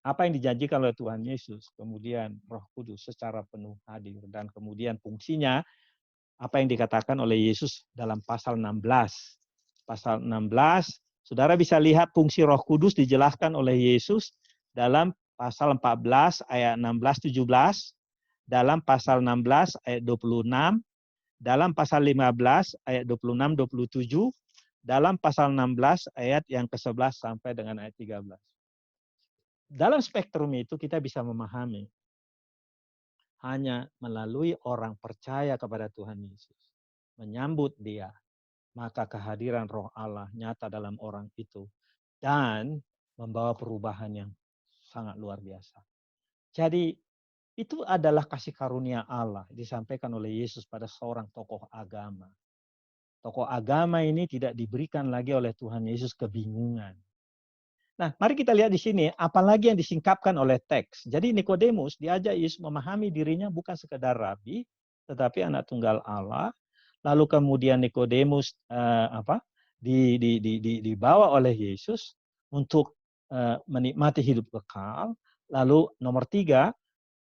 apa yang dijanjikan oleh Tuhan Yesus, kemudian Roh Kudus secara penuh hadir, dan kemudian fungsinya apa yang dikatakan oleh Yesus dalam pasal 16. Pasal 16, saudara bisa lihat fungsi Roh Kudus dijelaskan oleh Yesus dalam pasal 14 ayat 16-17, dalam pasal 16 ayat 26, dalam pasal 15 ayat 26-27, dalam pasal 16 ayat yang ke-11 sampai dengan ayat 13. Dalam spektrum itu kita bisa memahami hanya melalui orang percaya kepada Tuhan Yesus, menyambut dia, maka kehadiran Roh Allah nyata dalam orang itu dan membawa perubahan yang sangat luar biasa. Jadi itu adalah kasih karunia Allah disampaikan oleh Yesus pada seorang tokoh agama. Tokoh agama ini tidak diberikan lagi oleh Tuhan Yesus kebingungan. Nah, mari kita lihat di sini, apalagi yang disingkapkan oleh teks. Jadi Nikodemus diajak Yesus memahami dirinya bukan sekedar rabi, tetapi anak tunggal Allah. Lalu kemudian Nikodemus dibawa oleh Yesus untuk menikmati hidup kekal. Lalu nomor 3,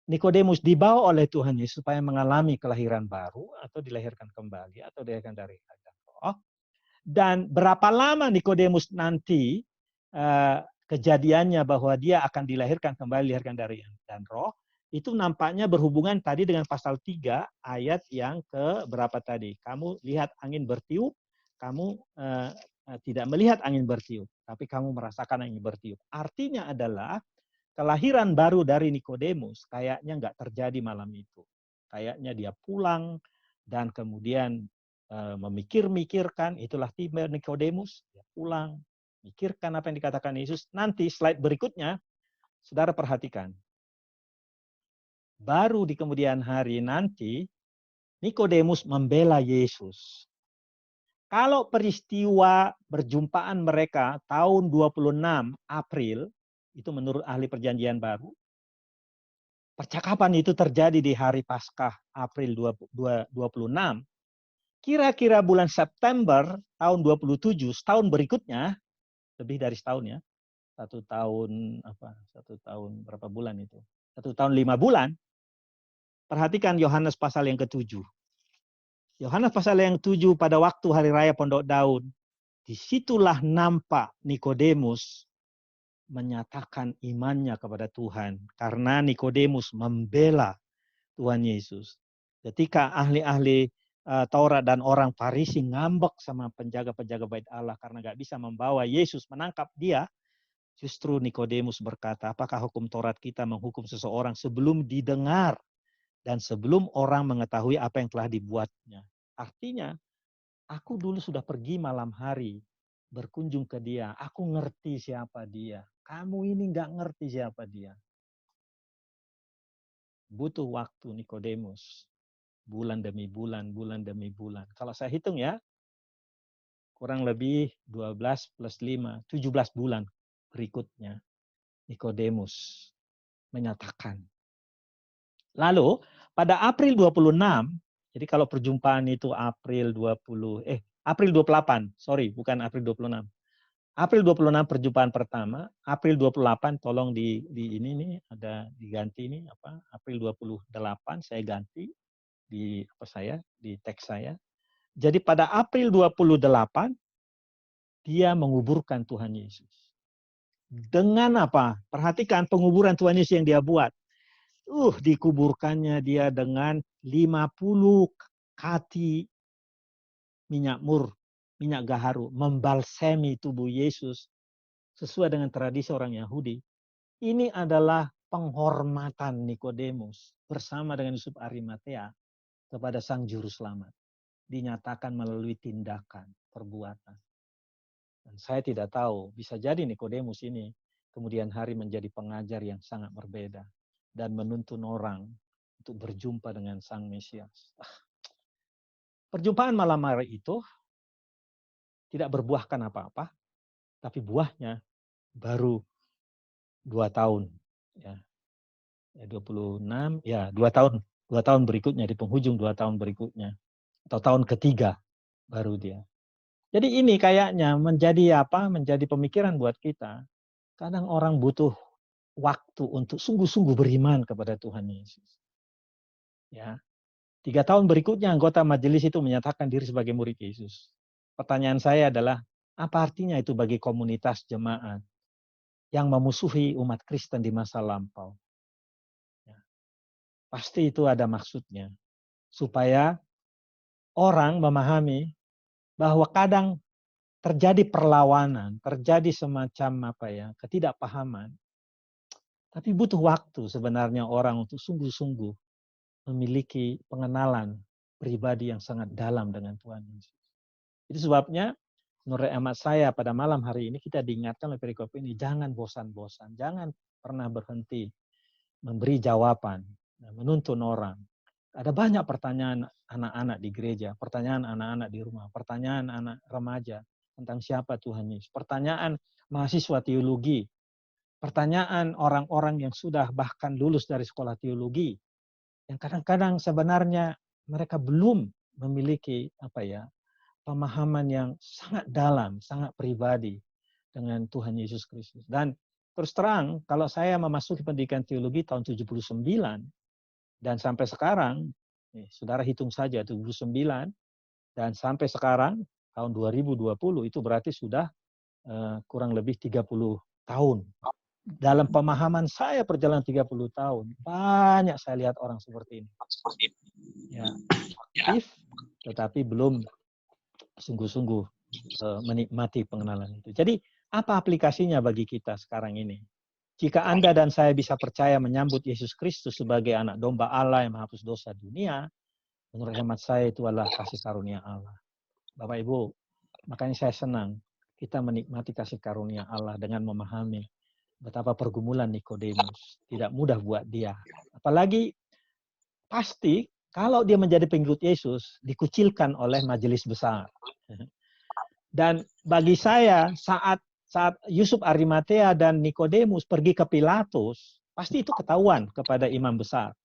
Nikodemus dibawa oleh Tuhan Yesus supaya mengalami kelahiran baru atau dilahirkan kembali atau dilahirkan dari roh. Dan berapa lama Nikodemus nanti kejadiannya bahwa dia akan dilahirkan kembali, dilahirkan dari dan roh, itu nampaknya berhubungan tadi dengan pasal 3 ayat yang ke berapa tadi. Kamu lihat angin bertiup, kamu tidak melihat angin bertiup, tapi kamu merasakan angin bertiup. Artinya adalah kelahiran baru dari Nikodemus kayaknya nggak terjadi malam itu. Kayaknya dia pulang dan kemudian memikir-mikirkan, itulah tiba Nikodemus, dia pulang, mikirkan apa yang dikatakan Yesus. Nanti slide berikutnya, saudara perhatikan. Baru di kemudian hari nanti, Nikodemus membela Yesus. Kalau peristiwa berjumpaan mereka tahun 26 April, itu menurut ahli perjanjian baru, percakapan itu terjadi di hari Paskah April 26, kira-kira bulan September tahun 27, setahun berikutnya, lebih dari setahun ya, 1 tahun berapa bulan itu? 1 tahun 5 bulan. Perhatikan Yohanes pasal yang ke-7. Yohanes pasal yang 7 pada waktu hari raya Pondok Daun, disitulah nampak Nikodemus menyatakan imannya kepada Tuhan. Karena Nikodemus membela Tuhan Yesus. Ketika ahli-ahli Taurat dan orang Farisi ngambek sama penjaga-penjaga bait Allah karena nggak bisa membawa Yesus menangkap dia, justru Nikodemus berkata, apakah hukum Taurat kita menghukum seseorang sebelum didengar dan sebelum orang mengetahui apa yang telah dibuatnya? Artinya, aku dulu sudah pergi malam hari berkunjung ke dia. Aku ngerti siapa dia. Kamu ini nggak ngerti siapa dia. Butuh waktu Nikodemus. Bulan demi bulan, bulan demi bulan. Kalau saya hitung ya, kurang lebih 12 plus 5, 17 bulan berikutnya Nikodemus menyatakan. Lalu pada April 26, jadi kalau perjumpaan itu April 28, sorry, bukan April 26. April 26 perjumpaan pertama, April 28 tolong di ini nih ada diganti ini apa? April 28 saya ganti di di teks saya. Jadi pada April 28 dia menguburkan Tuhan Yesus. Dengan apa? Perhatikan penguburan Tuhan Yesus yang dia buat. Dikuburkannya dia dengan 50 kati minyak mur, minyak gaharu, membalsemi tubuh Yesus sesuai dengan tradisi orang Yahudi. Ini adalah penghormatan Nikodemus bersama dengan Yusuf Arimatea kepada Sang Juru Selamat. Dinyatakan melalui tindakan, perbuatan. Dan saya tidak tahu, bisa jadi Nikodemus ini kemudian hari menjadi pengajar yang sangat berbeda dan menuntun orang untuk berjumpa dengan Sang Mesias. Perjumpaan malam hari itu tidak berbuahkan apa-apa, tapi buahnya baru 2 tahun. Ya. 26, ya 2 tahun. 2 tahun berikutnya, di penghujung 2 tahun berikutnya. Atau tahun ketiga baru dia. Jadi ini kayaknya menjadi menjadi pemikiran buat kita. Kadang orang butuh waktu untuk sungguh-sungguh beriman kepada Tuhan Yesus. Ya. 3 tahun berikutnya anggota majelis itu menyatakan diri sebagai murid Yesus. Pertanyaan saya adalah, apa artinya itu bagi komunitas jemaat yang memusuhi umat Kristen di masa lampau? Ya. Pasti itu ada maksudnya. Supaya orang memahami bahwa kadang terjadi perlawanan, terjadi semacam ketidakpahaman. Tapi butuh waktu sebenarnya orang untuk sungguh-sungguh memiliki pengenalan pribadi yang sangat dalam dengan Tuhan Yesus. Itu sebabnya menurut hemat saya pada malam hari ini kita diingatkan oleh perikop ini, jangan bosan-bosan, jangan pernah berhenti memberi jawaban, menuntun orang. Ada banyak pertanyaan anak-anak di gereja, pertanyaan anak-anak di rumah, pertanyaan anak remaja tentang siapa Tuhan Yesus, pertanyaan mahasiswa teologi, pertanyaan orang-orang yang sudah bahkan lulus dari sekolah teologi, yang kadang-kadang sebenarnya mereka belum memiliki pemahaman yang sangat dalam, sangat pribadi dengan Tuhan Yesus Kristus. Dan terus terang, kalau saya memasuki pendidikan teologi tahun 79, dan sampai sekarang, saudara hitung saja 79, dan sampai sekarang, tahun 2020, itu berarti sudah kurang lebih 30 tahun. Dalam pemahaman saya perjalanan 30 tahun, banyak saya lihat orang seperti ini. Ya, aktif, tetapi belum sungguh-sungguh menikmati pengenalan itu. Jadi, apa aplikasinya bagi kita sekarang ini? Jika Anda dan saya bisa percaya menyambut Yesus Kristus sebagai anak domba Allah yang menghapus dosa dunia, menurut hemat saya itu adalah kasih karunia Allah. Bapak Ibu, makanya saya senang kita menikmati kasih karunia Allah dengan memahami betapa pergumulan Nikodemus tidak mudah buat dia. Apalagi pasti kalau dia menjadi pengikut Yesus dikucilkan oleh majelis besar. Dan bagi saya saat Yusuf Arimatea dan Nikodemus pergi ke Pilatus, pasti itu ketahuan kepada imam besar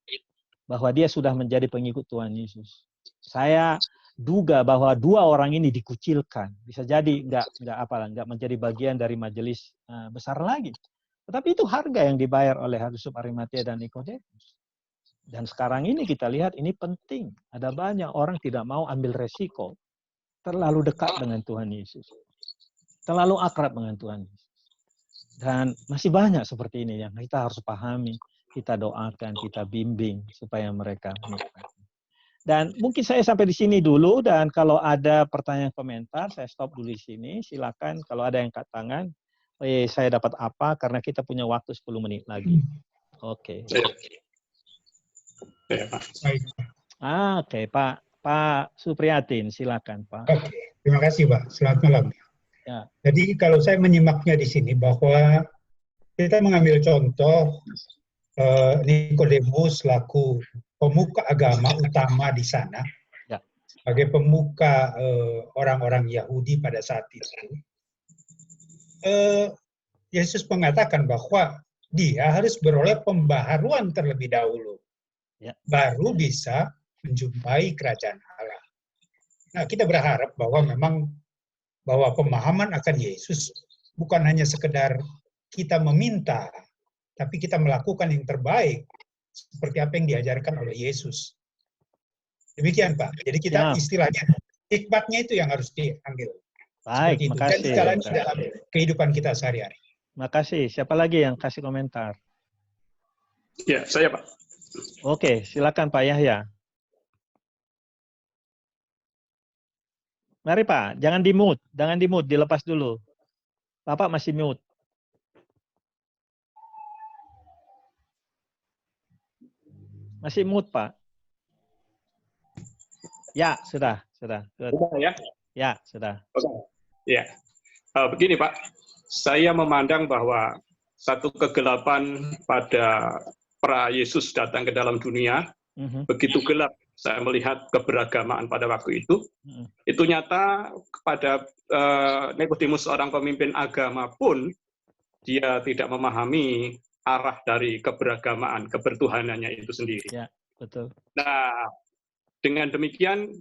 bahwa dia sudah menjadi pengikut Tuhan Yesus. Saya duga bahwa 2 orang ini dikucilkan, bisa jadi nggak menjadi bagian dari majelis besar lagi. Tetapi itu harga yang dibayar oleh Yusuf Arimatea dan Nikodemus. Dan sekarang ini kita lihat ini penting. Ada banyak orang tidak mau ambil resiko, terlalu dekat dengan Tuhan Yesus. Terlalu akrab dengan Tuhan Yesus. Dan masih banyak seperti ini yang kita harus pahami, kita doakan, kita bimbing supaya mereka menikmati. Dan mungkin saya sampai di sini dulu, dan kalau ada pertanyaan komentar, saya stop dulu di sini. Silakan kalau ada yang angkat tangan, saya dapat apa, karena kita punya waktu 10 menit lagi. Oke. Oke, Pak Supriyatin, silakan Pak. Oke, terima kasih Pak. Selamat malam. Ya. Jadi kalau saya menyimaknya di sini bahwa kita mengambil contoh Nikodemus selaku pemuka agama utama di sana, sebagai pemuka orang-orang Yahudi pada saat itu, Yesus mengatakan bahwa dia harus beroleh pembaharuan terlebih dahulu, baru bisa menjumpai kerajaan Allah. Nah, kita berharap bahwa memang pemahaman akan Yesus bukan hanya sekedar kita meminta, tapi kita melakukan yang terbaik seperti apa yang diajarkan oleh Yesus. Demikian, Pak. Jadi kita istilahnya hikmatnya itu yang harus diambil. Baik, seperti itu. makasih. Dan dijalani dalam kehidupan kita sehari-hari. Makasih. Siapa lagi yang kasih komentar? Ya, saya, Pak. Oke, silakan Pak Yahya. Mari Pak, jangan di-mute, dilepas dulu. Bapak masih mute. Masih mute, Pak. Ya, sudah. Sudah ya? Ya, sudah. Oke. Ya. Begini, Pak. Saya memandang bahwa satu kegelapan pada pra Yesus datang ke dalam dunia, begitu gelap. Saya melihat keberagamaan pada waktu itu. Itu nyata kepada Nikodemus, seorang pemimpin agama pun, dia tidak memahami arah dari keberagamaan, kebertuhanannya itu sendiri. Ya, betul. Nah, dengan demikian,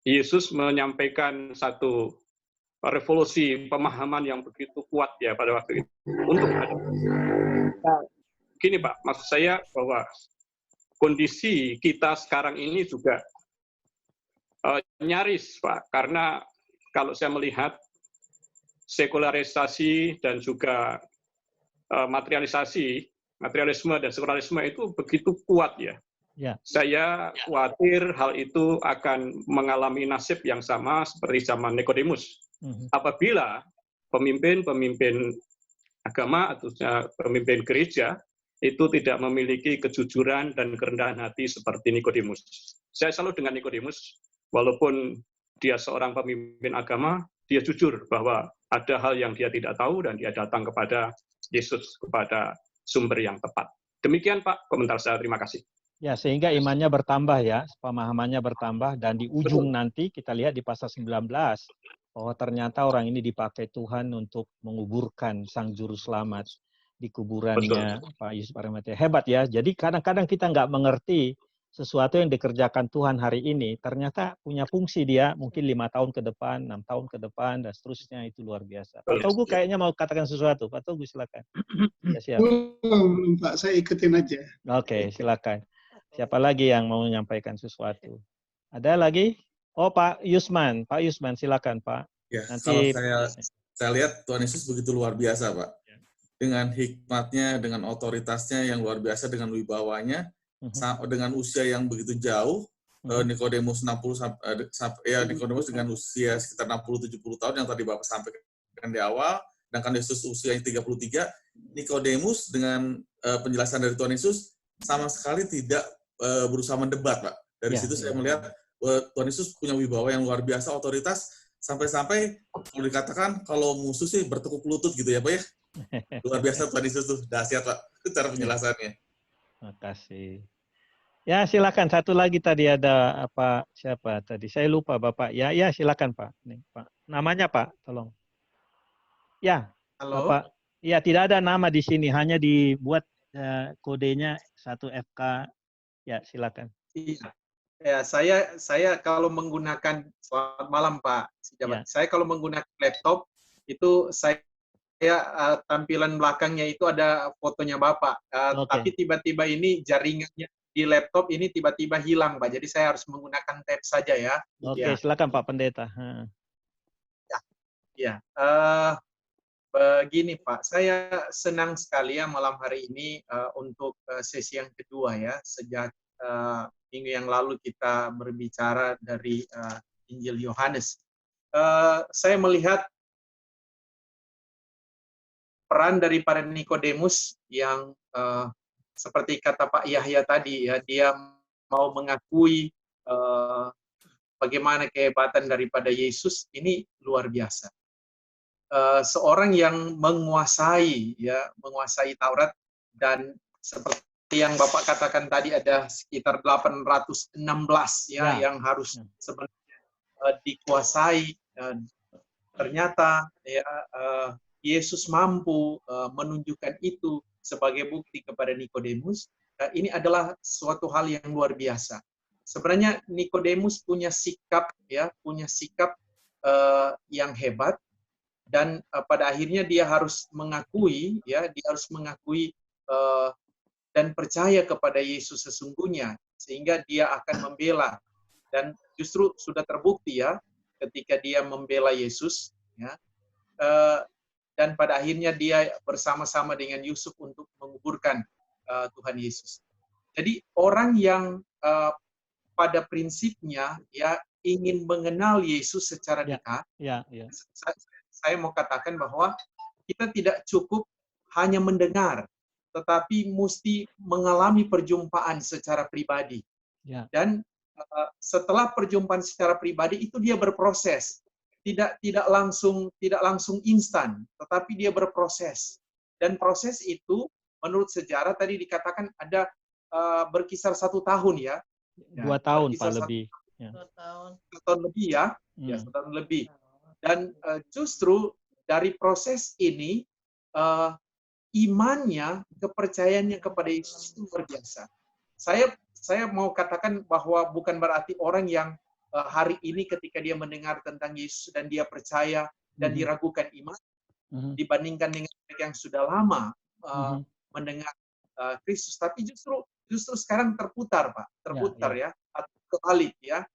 Yesus menyampaikan satu revolusi pemahaman yang begitu kuat ya pada waktu itu. Untuk gini Pak, maksud saya bahwa kondisi kita sekarang ini juga nyaris Pak, karena kalau saya melihat sekularisasi dan juga materialisme dan sekularisme itu begitu kuat ya. Saya khawatir hal itu akan mengalami nasib yang sama seperti zaman Nikodemus. Apabila pemimpin agama atau pemimpin gereja itu tidak memiliki kejujuran dan kerendahan hati seperti Nikodemus. Saya selalu dengan Nikodemus, walaupun dia seorang pemimpin agama, dia jujur bahwa ada hal yang dia tidak tahu dan dia datang kepada Yesus, kepada sumber yang tepat. Demikian Pak, komentar saya. Terima kasih. Ya, sehingga imannya bertambah ya, pemahamannya bertambah, dan di ujung nanti kita lihat di pasal 19, bahwa ternyata orang ini dipakai Tuhan untuk menguburkan Sang Juru Selamat di kuburannya Pak Yusuf Arimatea. Hebat ya, jadi kadang-kadang kita nggak mengerti sesuatu yang dikerjakan Tuhan hari ini, ternyata punya fungsi dia mungkin 5 tahun ke depan, 6 tahun ke depan, dan seterusnya. Itu luar biasa. Pak Togu kayaknya mau katakan sesuatu. Pak Togu silakan. Ya, siap. Belum Pak, saya ikutin aja. Oke, silakan. Siapa lagi yang mau menyampaikan sesuatu? Ada lagi? Oh, Pak Yusman silakan Pak. Ya, nanti kalau saya lihat Tuhan Yesus begitu luar biasa Pak. Dengan hikmatnya, dengan otoritasnya yang luar biasa, dengan wibawanya, dengan usia yang begitu jauh, Nikodemus Nikodemus dengan usia sekitar 60-70 tahun yang tadi Bapak sampaikan di awal, sedangkan Yesus usianya 33, Nikodemus dengan penjelasan dari Tuhan Yesus sama sekali tidak berusaha mendebat, Pak. Dari situ saya melihat Tuhan Yesus punya wibawa yang luar biasa, otoritas, sampai-sampai kalau dikatakan kalau musuh sih bertekuk lutut gitu ya, Pak ya. Luar biasa Tuhan Yesus tuh, dahsyat Pak, cara penjelasannya. Makasih. Ya, silakan. Satu lagi tadi ada siapa tadi? Saya lupa Bapak. Ya, silakan Pak. Nih, Pak. Namanya Pak, tolong. Ya. Halo. Bapak. Ya, tidak ada nama di sini, hanya dibuat kodenya 1FK. Ya, silakan. Iya. Ya, saya kalau menggunakan, selamat malam Pak. Saya kalau menggunakan laptop itu saya tampilan belakangnya itu ada fotonya Bapak. Tapi tiba-tiba ini jaringannya di laptop ini tiba-tiba hilang, Pak. Jadi saya harus menggunakan tab saja ya. Oke, silakan Pak Pendeta. Ya. Begini Pak, saya senang sekali ya malam hari ini untuk sesi yang kedua ya. Sejak minggu yang lalu kita berbicara dari Injil Yohanes. Saya melihat peran daripada Nikodemus yang seperti kata Pak Yahya tadi ya, dia mau mengakui bagaimana kehebatan daripada Yesus, ini luar biasa. Seorang yang menguasai Taurat dan seperti yang Bapak katakan tadi ada sekitar 816 ya yang harus sebenarnya dikuasai. Ternyata ya Yesus mampu menunjukkan itu sebagai bukti kepada Nikodemus. Ini adalah suatu hal yang luar biasa. Sebenarnya Nikodemus punya sikap yang hebat, dan pada akhirnya dia harus mengakui dan percaya kepada Yesus sesungguhnya, sehingga dia akan membela, dan justru sudah terbukti ya ketika dia membela Yesus ya, dan pada akhirnya dia bersama-sama dengan Yusuf untuk menguburkan Tuhan Yesus. Jadi orang yang pada prinsipnya ya ingin mengenal Yesus secara dekat, saya mau katakan bahwa kita tidak cukup hanya mendengar, tetapi mesti mengalami perjumpaan secara pribadi. Dan setelah perjumpaan secara pribadi itu dia berproses, tidak langsung instan, tetapi dia berproses. Dan proses itu menurut sejarah tadi dikatakan ada berkisar 1 tahun ya. 2 tahun Pak lebih. 1 tahun lebih ya, 1 tahun lebih. Dan justru dari proses ini imannya, kepercayaannya kepada Yesus itu luar biasa. Saya mau katakan bahwa bukan berarti orang yang hari ini ketika dia mendengar tentang Yesus dan dia percaya dan diragukan iman dibandingkan dengan mereka yang sudah lama mendengar Kristus, tapi justru sekarang terputar Pak, ya, atau kebalik ya.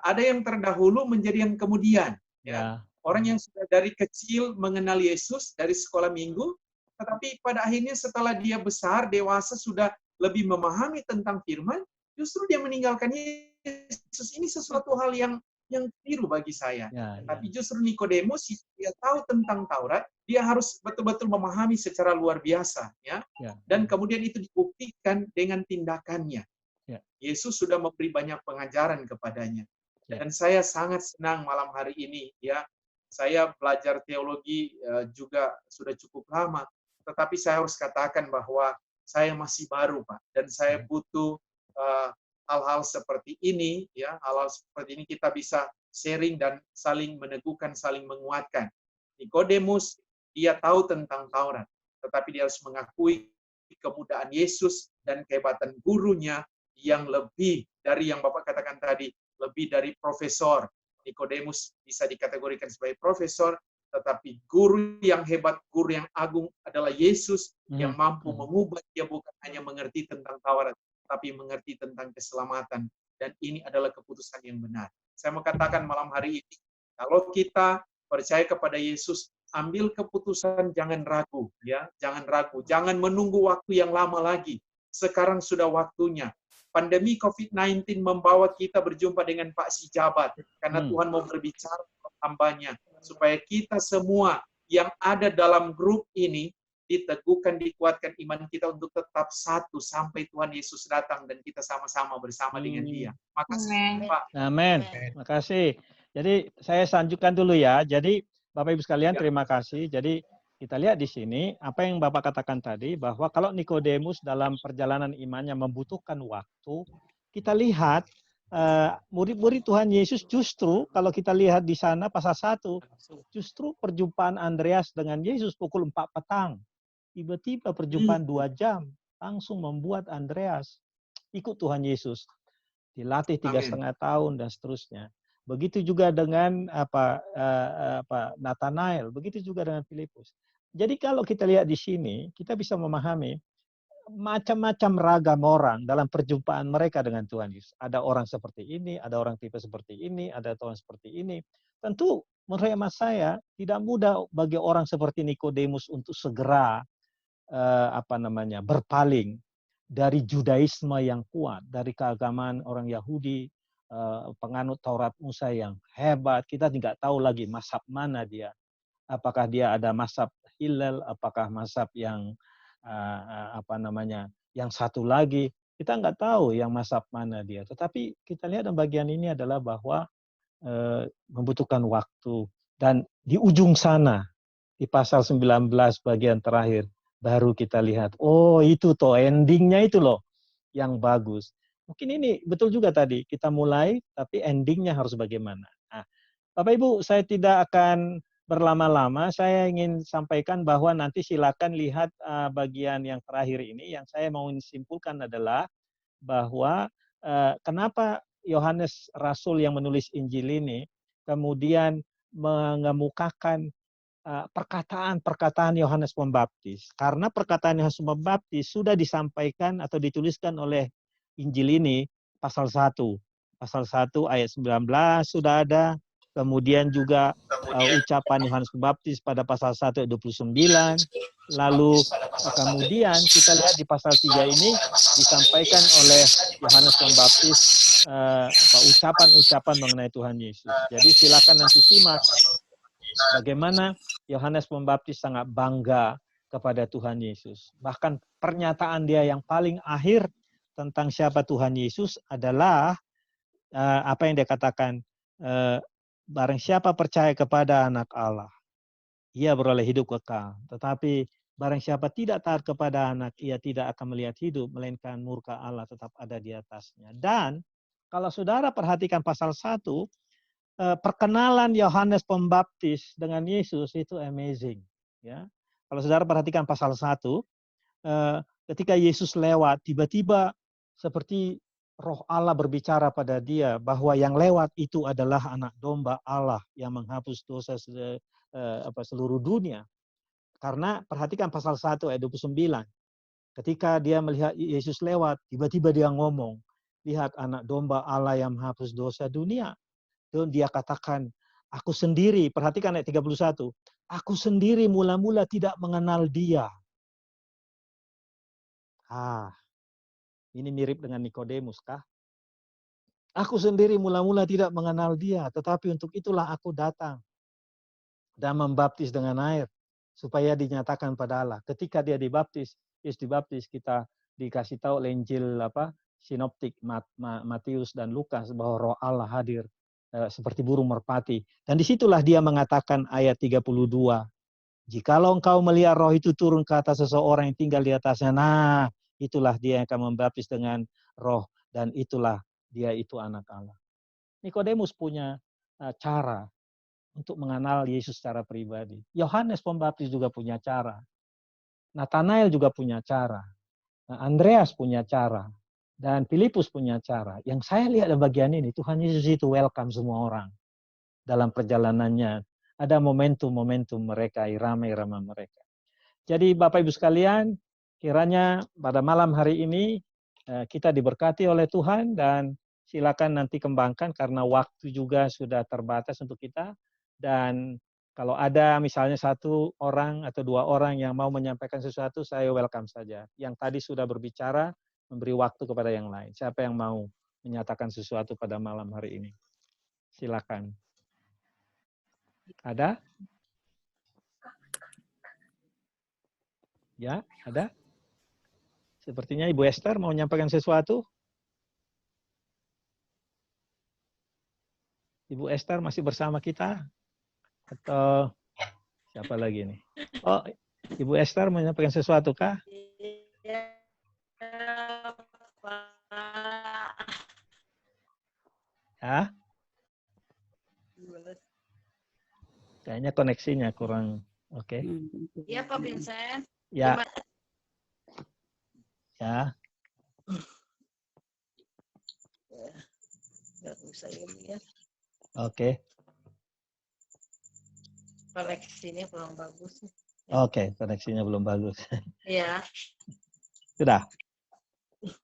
Ada yang terdahulu menjadi yang kemudian ya. Orang yang sudah dari kecil mengenal Yesus dari sekolah minggu, tetapi pada akhirnya setelah dia besar, dewasa, sudah lebih memahami tentang firman, justru dia meninggalkan Yesus. Ini sesuatu hal yang keliru bagi saya. Tapi justru Nikodemus, dia tahu tentang Taurat, dia harus betul-betul memahami secara luar biasa, ya. Dan kemudian itu dibuktikan dengan tindakannya. Yesus sudah memberi banyak pengajaran kepadanya. Dan saya sangat senang malam hari ini, ya. Saya belajar teologi juga sudah cukup lama, tetapi saya harus katakan bahwa saya masih baru, Pak, dan saya butuh hal-hal seperti ini, ya, hal-hal seperti ini kita bisa sharing dan saling meneguhkan, saling menguatkan. Nikodemus, dia tahu tentang Taurat, tetapi dia harus mengakui kemudaan Yesus dan kehebatan gurunya yang lebih dari yang Bapak katakan tadi, lebih dari profesor. Nikodemus bisa dikategorikan sebagai profesor, tetapi guru yang hebat, guru yang agung adalah Yesus yang mampu mengubah dia bukan hanya mengerti tentang Taurat, tapi mengerti tentang keselamatan. Dan ini adalah keputusan yang benar. Saya mau katakan malam hari ini, kalau kita percaya kepada Yesus, ambil keputusan, jangan ragu, ya, jangan ragu, jangan menunggu waktu yang lama lagi. Sekarang sudah waktunya. Pandemi COVID-19 membawa kita berjumpa dengan Pak Sijabat, karena Tuhan mau berbicara kepada hambanya, supaya kita semua yang ada dalam grup ini diteguhkan, dikuatkan iman kita untuk tetap satu sampai Tuhan Yesus datang dan kita sama-sama bersama dengan Dia. Makasih, Pak. Amin. Makasih. Jadi saya lanjutkan dulu ya. Jadi Bapak Ibu sekalian, terima kasih. Jadi kita lihat di sini apa yang Bapak katakan tadi, bahwa kalau Nikodemus dalam perjalanan imannya membutuhkan waktu, kita lihat murid-murid Tuhan Yesus justru kalau kita lihat di sana pasal 1, justru perjumpaan Andreas dengan Yesus pukul 4 petang. Tiba-tiba perjumpaan 2 jam langsung membuat Andreas ikut Tuhan Yesus. Dilatih 3,5 tahun dan seterusnya. Begitu juga dengan Nathanael, begitu juga dengan Filipus. Jadi kalau kita lihat di sini, kita bisa memahami macam-macam ragam orang dalam perjumpaan mereka dengan Tuhan Yesus. Ada orang seperti ini, ada orang tipe seperti ini, ada orang seperti ini. Tentu menurut hemat saya tidak mudah bagi orang seperti Nikodemus untuk segera berpaling dari Judaisme yang kuat, dari keagamaan orang Yahudi, penganut Taurat Musa yang hebat. Kita tidak tahu lagi mazhab mana dia. Apakah dia ada mazhab Hillel, apakah mazhab yang yang satu lagi, kita nggak tahu yang mazhab mana dia. Tetapi kita lihat dalam bagian ini adalah bahwa membutuhkan waktu, dan di ujung sana di pasal 19 bagian terakhir baru kita lihat, oh itu toh endingnya itu loh yang bagus. Mungkin ini betul juga tadi, kita mulai tapi endingnya harus bagaimana. Nah, Bapak Ibu, saya tidak akan berlama-lama, saya ingin sampaikan bahwa nanti silakan lihat bagian yang terakhir ini. Yang saya mau simpulkan adalah bahwa kenapa Yohanes Rasul yang menulis Injil ini kemudian mengemukakan perkataan-perkataan Yohanes Pembaptis. Karena perkataan Yohanes Pembaptis sudah disampaikan atau dituliskan oleh Injil ini pasal 1. Pasal 1 ayat 19 sudah ada. Kemudian juga ucapan Yohanes Pembaptis pada pasal 1 ayat 29. Lalu kemudian kita lihat di pasal 3 ini disampaikan oleh Yohanes Pembaptis ucapan-ucapan mengenai Tuhan Yesus. Jadi silakan nanti simak bagaimana Yohanes Pembaptis sangat bangga kepada Tuhan Yesus. Bahkan pernyataan dia yang paling akhir tentang siapa Tuhan Yesus adalah apa yang dia katakan, barang siapa percaya kepada Anak Allah, ia beroleh hidup kekal. Tetapi barang siapa tidak taat kepada Anak, ia tidak akan melihat hidup, melainkan murka Allah tetap ada di atasnya. Dan kalau saudara perhatikan pasal 1, perkenalan Yohanes Pembaptis dengan Yesus itu amazing. Ya, kalau saudara perhatikan pasal 1, ketika Yesus lewat, tiba-tiba seperti Roh Allah berbicara pada dia bahwa yang lewat itu adalah Anak Domba Allah yang menghapus dosa seluruh dunia. Karena perhatikan pasal 1 ayat 29. Ketika dia melihat Yesus lewat, tiba-tiba dia ngomong, lihat Anak Domba Allah yang menghapus dosa dunia. Dan dia katakan, aku sendiri, perhatikan ayat 31, aku sendiri mula-mula tidak mengenal dia. Ini mirip dengan Nikodemus kah? Aku sendiri mula-mula tidak mengenal dia, tetapi untuk itulah aku datang dan membaptis dengan air, supaya dinyatakan pada Allah. Ketika dia dibaptis, Yesus dibaptis, kita dikasih tahu oleh Injil sinoptik Matius dan Lukas bahwa Roh Allah hadir seperti burung merpati. Dan disitulah dia mengatakan ayat 32. Jikalau engkau melihat roh itu turun ke atas seseorang yang tinggal di atasnya, nah itulah dia yang akan membaptis dengan roh. Dan itulah dia itu Anak Allah. Nikodemus punya cara untuk mengenal Yesus secara pribadi. Yohanes Pembaptis juga punya cara. Nathanael juga punya cara. Andreas punya cara. Dan Filipus punya cara. Yang saya lihat di bagian ini, Tuhan Yesus itu welcome semua orang. Dalam perjalanannya, ada momentum-momentum mereka, irama-irama mereka. Jadi Bapak Ibu sekalian, kiranya pada malam hari ini, kita diberkati oleh Tuhan, dan silakan nanti kembangkan, karena waktu juga sudah terbatas untuk kita. Dan kalau ada misalnya 1 orang atau 2 orang yang mau menyampaikan sesuatu, saya welcome saja. Yang tadi sudah berbicara, memberi waktu kepada yang lain. Siapa yang mau menyatakan sesuatu pada malam hari ini? Silakan. Ada? Ya, ada? Sepertinya Ibu Esther mau menyampaikan sesuatu. Ibu Esther masih bersama kita? Atau siapa lagi nih? Oh, Ibu Esther mau menyampaikan sesuatu kah? Ya? Kayaknya koneksinya kurang oke. Iya, Pak Vincent. Ya. Ya. Nggak bisa lihat. Oke. Koneksinya kurang bagus. Oke, koneksinya belum bagus. Iya. Sudah?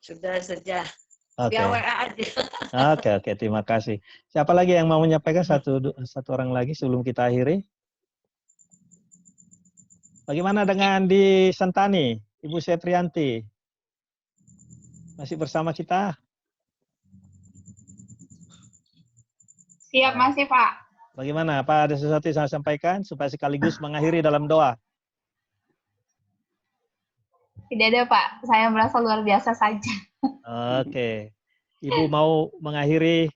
Sudah saja. Oke. Via WA aja. Oke, terima kasih. Siapa lagi yang mau menyampaikan satu orang lagi sebelum kita akhiri? Bagaimana dengan di Sentani, Ibu Seprianti? Masih bersama kita? Siap, masih Pak. Bagaimana? Apa ada sesuatu yang saya sampaikan supaya sekaligus mengakhiri dalam doa? Tidak ada Pak, saya merasa luar biasa saja. Oke. Ibu mau mengakhiri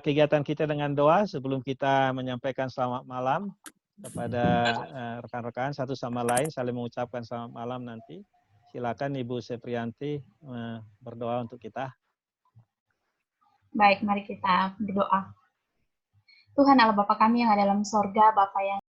kegiatan kita dengan doa sebelum kita menyampaikan selamat malam. kepada rekan-rekan satu sama lain, saling mengucapkan selamat malam nanti. Silakan Ibu Seprianti berdoa untuk kita. Baik, mari kita berdoa. Tuhan Allah Bapa kami yang ada dalam sorga, Bapa yang